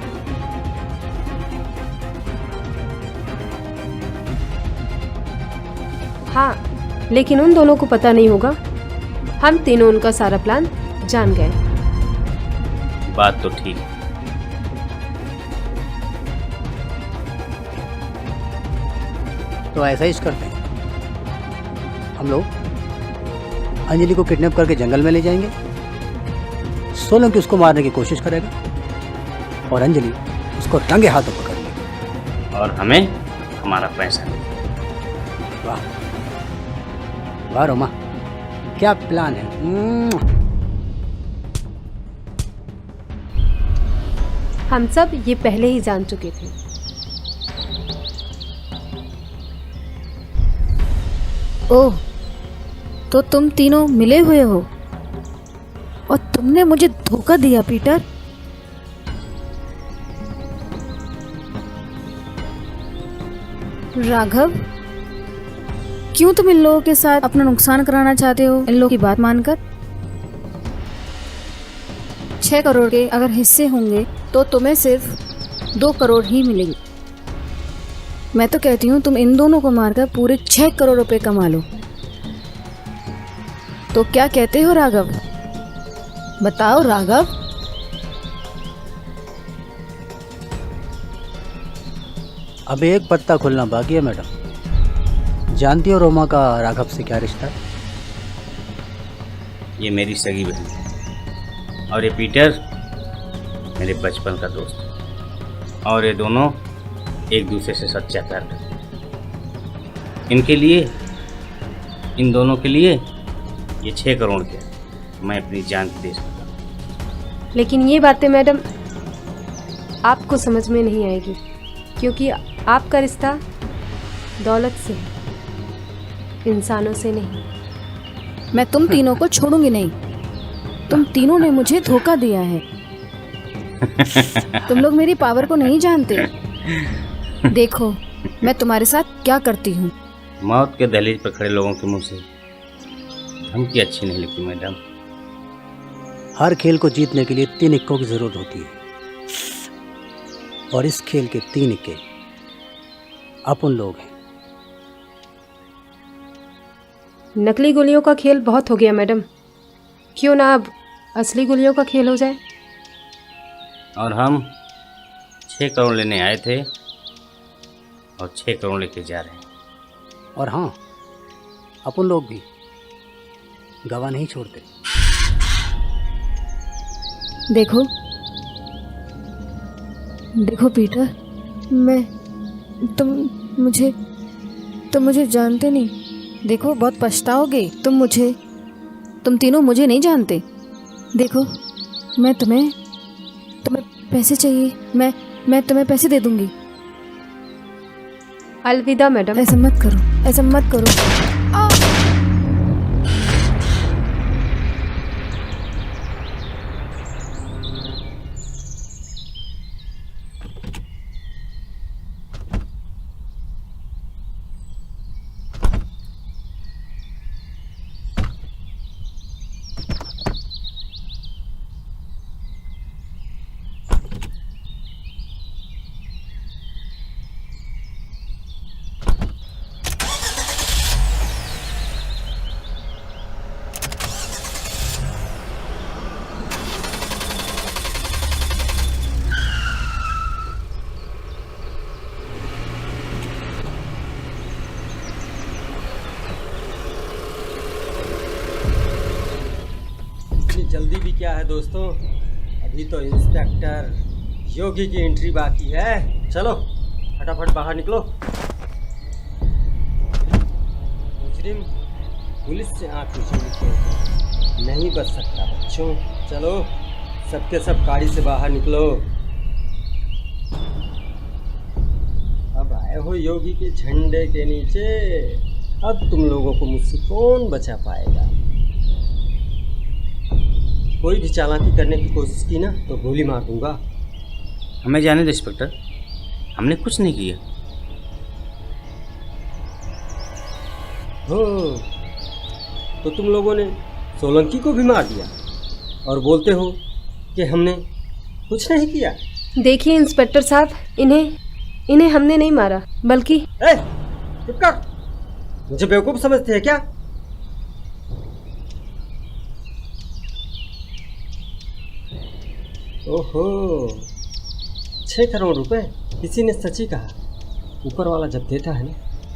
हाँ, लेकिन उन दोनों को पता नहीं होगा। हम तीनों उनका सारा प्लान जान गए। बात तो ठीक है। तो ऐसा ही करते हैं, हम लोग अंजलि को किडनैप करके जंगल में ले जाएंगे। सोलंकी उसको मारने की कोशिश करेगा और अंजलि उसको रंगे हाथों पकड़ लेगी और हमें हमारा पैसा मिलेगा। वाह वाह रोमा, क्या प्लान है। हम सब ये पहले ही जान चुके थे। ओह, तो तुम तीनों मिले हुए हो और तुमने मुझे धोखा दिया पीटर। राघव, क्यों तुम इन लोगों के साथ अपना नुकसान कराना चाहते हो इन लोगों की बात मानकर? 6 करोड़ के अगर हिस्से होंगे तो तुम्हें सिर्फ 2 करोड़ ही मिलेंगे। मैं तो कहती हूँ तुम इन दोनों को मारकर पूरे 6 करोड़ रुपए कमा लो। तो क्या कहते हो राघव? बताओ राघव। अब एक पत्ता खुलना बाकी है मैडम। जानती हो रोमा का राघव से क्या रिश्ता है? ये मेरी सगी बहन है और ये पीटर मेरे बचपन का दोस्त है और ये दोनों एक दूसरे से सच्चा प्यार करते हैं। इनके लिए, इन दोनों के लिए ये 6 करोड़ के मैं अपनी जान दे सकता हूँ। लेकिन ये बातें मैडम आपको समझ में नहीं आएगी, क्योंकि आपका रिश्ता दौलत से है, इंसानों से नहीं। मैं तुम तीनों को छोड़ूंगी नहीं। तुम तीनों ने मुझे धोखा दिया है। तुम लोग मेरी पावर को नहीं जानते। देखो मैं तुम्हारे साथ क्या करती हूँ। मौत के दहलीज पर खड़े लोगों के मुंह से धमकी अच्छी नहीं लगती मैडम। हर खेल को जीतने के लिए 3 इक्कों की जरूरत होती है और इस खेल के 3 इक्के अपन लोग हैं। नकली गोलियों का खेल बहुत हो गया मैडम, क्यों ना अब असली गोलियों का खेल हो जाए। और हम 6 करोड़ लेने आए थे और 6 करोड़ लेके जा रहे हैं। और हाँ, अपन लोग भी गवाह नहीं छोड़ते। देखो देखो पीटर, मैं तुम मुझे जानते नहीं। देखो बहुत पछताओगे। तुम तीनों मुझे नहीं जानते। देखो मैं तुम्हें पैसे चाहिए, मैं तुम्हें पैसे दे दूंगी। अलविदा मैडम। ऐसा मत करो, ऐसा मत करो। इतनी जल्दी भी क्या है दोस्तों, अभी तो इंस्पेक्टर योगी की एंट्री बाकी है। चलो फटाफट बाहर निकलो। मुजरिम पुलिस से आंख मिचोली खेलता नहीं बच सकता बच्चों। चलो सबके सब गाड़ी से बाहर निकलो। अब आए हो योगी के झंडे के नीचे, अब तुम लोगों को मुझसे कौन बचा पाएगा। कोई भी चालाकी करने की कोशिश की ना तो गोली मार दूंगा। हमें जाने दो इंस्पेक्टर, हमने कुछ नहीं किया। हो तो तुम लोगों ने सोलंकी को भी मार दिया और बोलते हो कि हमने कुछ नहीं किया। देखिए इंस्पेक्टर साहब, इन्हें हमने नहीं मारा, बल्कि चुप कर, मुझे बेवकूफ समझते हैं क्या? ओहो, 6 करोड़ रुपए किसी ने सच ही कहा। ऊपर वाला जब देता है ना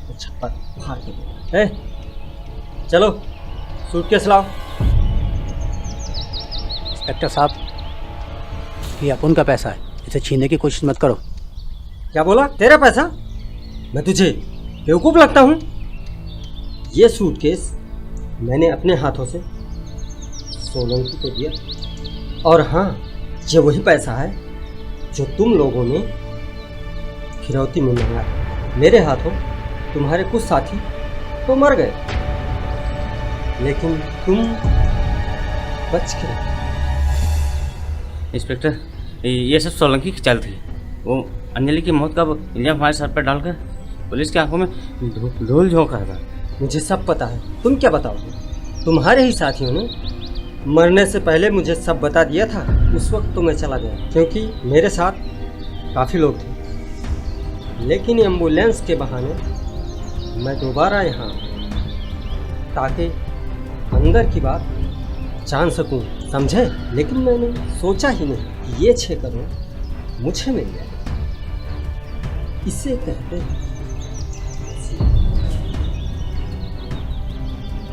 तो छप्पर फाड़ के देता है। चलो सूटकेस लाओ। इंस्पेक्टर साहब, ये अपन का पैसा है, इसे छीनने की कोशिश मत करो। क्या बोला? तेरा पैसा? मैं तुझे बेवकूफ लगता हूँ? ये सूटकेस मैंने अपने हाथों से सोलंकी को दिया, और हाँ, ये वही पैसा है जो तुम लोगों ने फिरौती में मंगाया। मेरे हाथों तुम्हारे कुछ साथी तो मर गए, लेकिन तुम बच के रहे। इंस्पेक्टर, ये सब सोलंकी की चाल थी। वो अंजलि की मौत का इल्जाम हमारे सर पर डालकर पुलिस की आंखों में धूल झोंक रहा था। मुझे सब पता है, तुम क्या बताओगे? तुम्हारे ही साथियों ने मरने से पहले मुझे सब बता दिया था। उस वक्त तो मैं चला गया, क्योंकि मेरे साथ काफ़ी लोग थे। लेकिन एम्बुलेंस के बहाने मैं दोबारा यहाँ ताकि अंदर की बात जान सकूं, समझे? लेकिन मैंने सोचा ही नहीं कि ये 6 करोड़ मुझे मिल जाए। इसे कहते हैं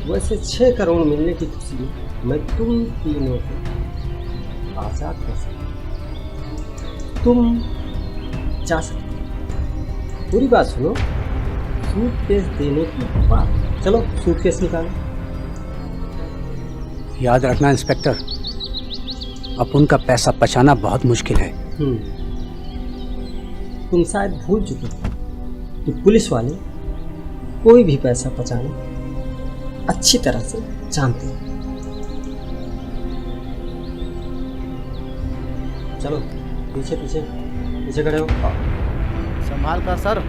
वैसे 6 करोड़ मिलने की खुशी में मैं तुम तीनों को आजाद कर सकता। तुम जा सकते। पूरी बात सुनो। सूटकेस देने के बाद चलो सूटकेस निकालो। याद रखना इंस्पेक्टर, अपन का पैसा बचाना बहुत मुश्किल है। तुम शायद भूल चुके हो कि पुलिस वाले कोई भी पैसा बचाना अच्छी तरह से जानते हैं। चलो पीछे पीछे पीछे खड़े हो। संभाल कर सर,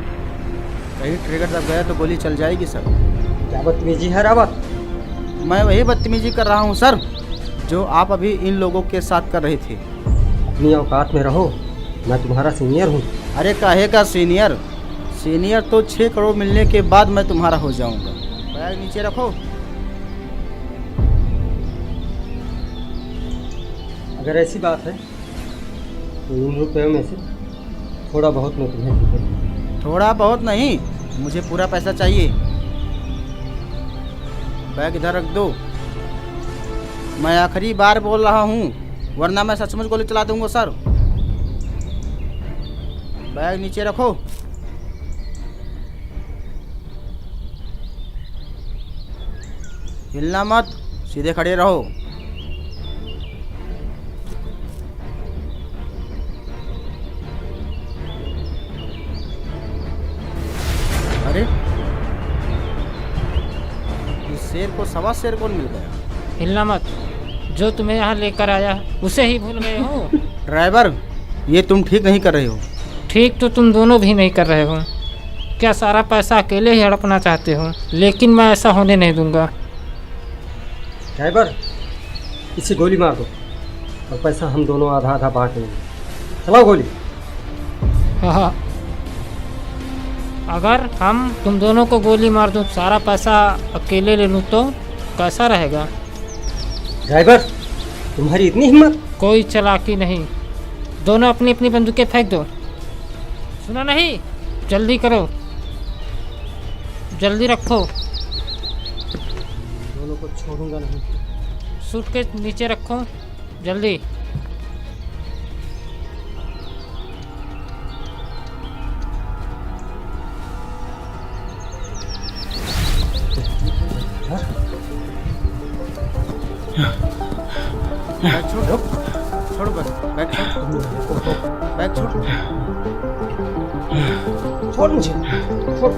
कहीं ट्रिगर दब गया तो गोली चल जाएगी सर। क्या बदतमीजी है रावत? मैं वही बदतमीजी कर रहा हूँ सर जो आप अभी इन लोगों के साथ कर रहे थे। अपनी औकात में रहो, मैं तुम्हारा सीनियर हूँ। अरे काहे का सीनियर? सीनियर तो 6 करोड़ मिलने के बाद मैं तुम्हारा हो जाऊंगा। बैग नीचे रखो। अगर ऐसी बात है तो इन रुपयों में से थोड़ा बहुत मैं तुम्हें दे दूँ। थोड़ा बहुत नहीं, मुझे पूरा पैसा चाहिए। बैग इधर रख दो। मैं आखिरी बार बोल रहा हूँ, वरना मैं सचमुच गोली चला दूंगा सर। बैग नीचे रखो। हिलना मत, सीधे खड़े रहो। शेर को सवा शेर कौन मिल गया? हिलना मत, जो तुम्हें यहाँ लेकर आया उसे ही भूल गए हो। ड्राइवर, ये तुम ठीक नहीं कर रहे हो। ठीक तो तुम दोनों भी नहीं कर रहे हो। क्या सारा पैसा अकेले ही हड़पना चाहते हो? लेकिन मैं ऐसा होने नहीं दूंगा। ड्राइवर, इसे गोली मार दो और पैसा हम दोनों आधा आधा बांट लेंगे। चलाओ गोली। हाँ, अगर हम तुम दोनों को गोली मार दूं, सारा पैसा अकेले ले लूं तो कैसा रहेगा? ड्राइवर, तुम्हारी इतनी हिम्मत? कोई चालाकी नहीं, दोनों अपनी अपनी बंदूकें फेंक दो। सुना नहीं? जल्दी करो, जल्दी रखो। दोनों को छोड़ूंगा नहीं। सूट के नीचे रखो, जल्दी। बैग छोड़, छोड़ बस, बैग छोड़, बैग छोड़, छोड़ मुझे, छोड़।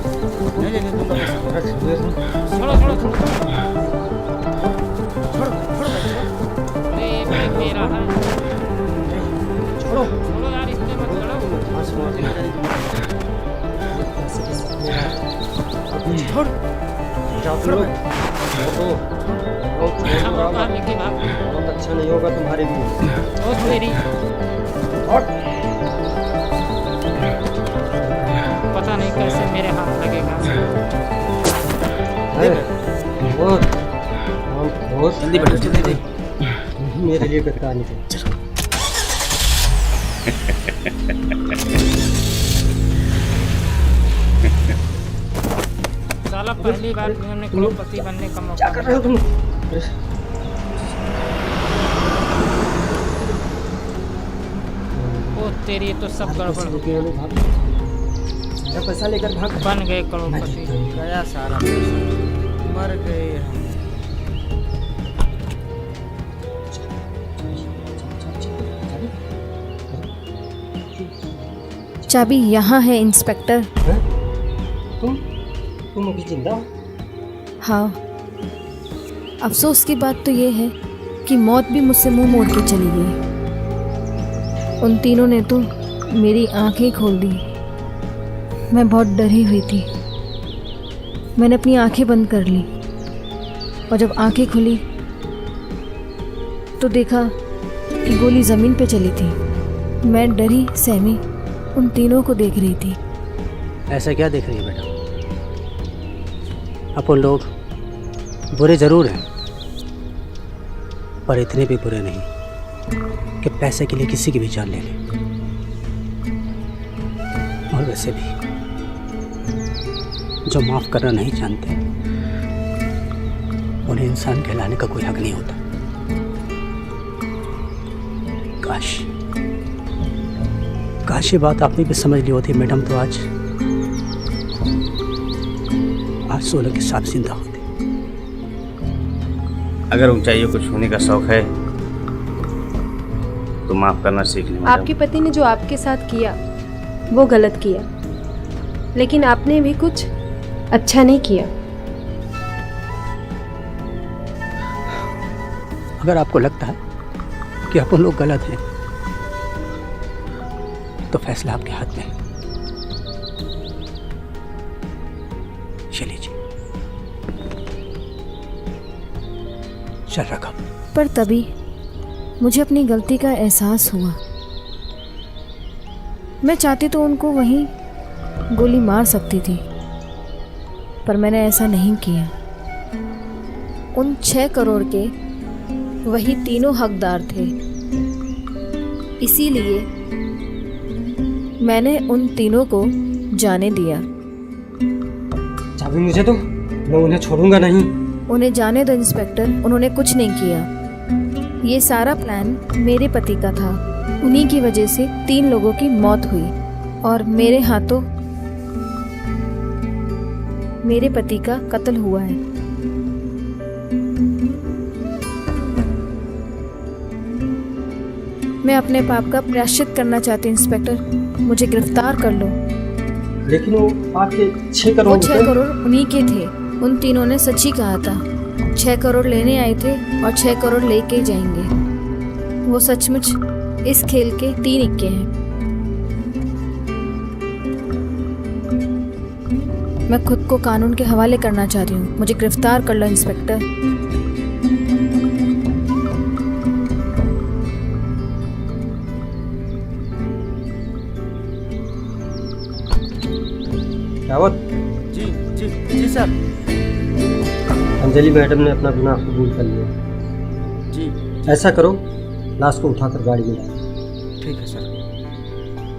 नहीं नहीं तुम छोड़ो छोड़ो छोड़ो, अरे ये बैग मेरा है। छोड़ो छोड़ो यार, इसमें मत लड़ो। छोड़। जाओ तुम लोग। अच्छा मौका लेके भाग। बहुत अच्छा नहीं होगा तुम्हारे लिए। ओ मेरी, और पता नहीं कैसे मेरे हाथ लगेगा। बहुत जल्दी बैठो, जल्दी दे। मेरे लिए गद्दार नहीं थे। साला पहली बार उन्होंने करोड़पति बनने का मौका। क्या कर रहे हो तुम? ओ तेरी, ये तो सब गड़बड़ हो गया। मेरा पैसा लेकर भाग। बन गए करोड़पति। गया सारा पैसा, मर गए हम। चाबी यहाँ है इंस्पेक्टर। तुम अभी जिंदा हो? हाँ, अफसोस की बात तो ये है कि मौत भी मुझसे मुंह मोड़ के चली गई। उन तीनों ने तो मेरी आंखें खोल दी। मैं बहुत डरी हुई थी। मैंने अपनी आंखें बंद कर ली और जब आंखें खुली तो देखा कि गोली ज़मीन पे चली थी। मैं डरी सहमी उन तीनों को देख रही थी। ऐसा क्या देख रही है बेटा? अपन लोग बुरे ज़रूर हैं, पर इतने भी बुरे नहीं कि पैसे के लिए किसी की भी जान ले लें। और वैसे भी जो माफ़ करना नहीं जानते उन्हें इंसान कहलाने का कोई हक नहीं होता। काश ये बात आपने भी समझ ली होती मैडम, तो आज 16 के साथ जिंदा होते। अगर ऊंचाइयों को छूने का शौक है तो माफ करना सीख लें मैडम। आपके पति ने जो आपके साथ किया वो गलत किया, लेकिन आपने भी कुछ अच्छा नहीं किया। अगर आपको लगता है कि अपन लोग गलत हैं तो फैसला आपके हाथ में है। चलिए जी, चल रखा। पर तभी मुझे अपनी गलती का एहसास हुआ। मैं चाहती तो उनको वहीं गोली मार सकती थी, पर मैंने ऐसा नहीं किया। उन 6 करोड़ के वही तीनों हकदार थे, इसीलिए मैंने उन तीनों को जाने दिया। चाबी मुझे दो, मैं उन्हें छोड़ूंगा नहीं। उन्हें जाने दो इंस्पेक्टर, उन्होंने कुछ नहीं किया। ये सारा प्लान मेरे पति का था। उन्हीं की वजह से 3 लोगों की मौत हुई और मेरे हाथों मेरे पति का कत्ल हुआ है। मैं अपने पाप का प्रायश्चित करना चाहती हूँ इंस्पेक्टर, मुझे गिरफ्तार कर लो। लेकिन वो आपके 6 करोड़ वो 6 करोड़ उन्हीं के थे। उन तीनों ने सच ही कहा था। 6 करोड़ लेने आए थे और 6 करोड़ लेके ही जाएंगे। वो सचमुच इस खेल के 3 इक्के हैं। मैं खुद को कानून के हवाले करना चाह रही हूँ। मुझे गिरफ्तार कर लो इंस्पेक्टर। रावत। जी जी जी सर। अंजलि मैडम ने अपना गुनाह कबूल कर लिया। जी ऐसा करो, लाश को उठाकर गाड़ी में लाओ। ठीक है सर।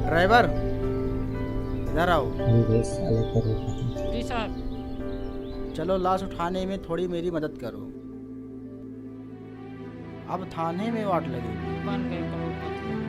ड्राइवर इधर आओ। जी साहब। चलो लाश उठाने में थोड़ी मेरी मदद करो। अब थाने में वाट लगेगी। बन गए करोड़पति।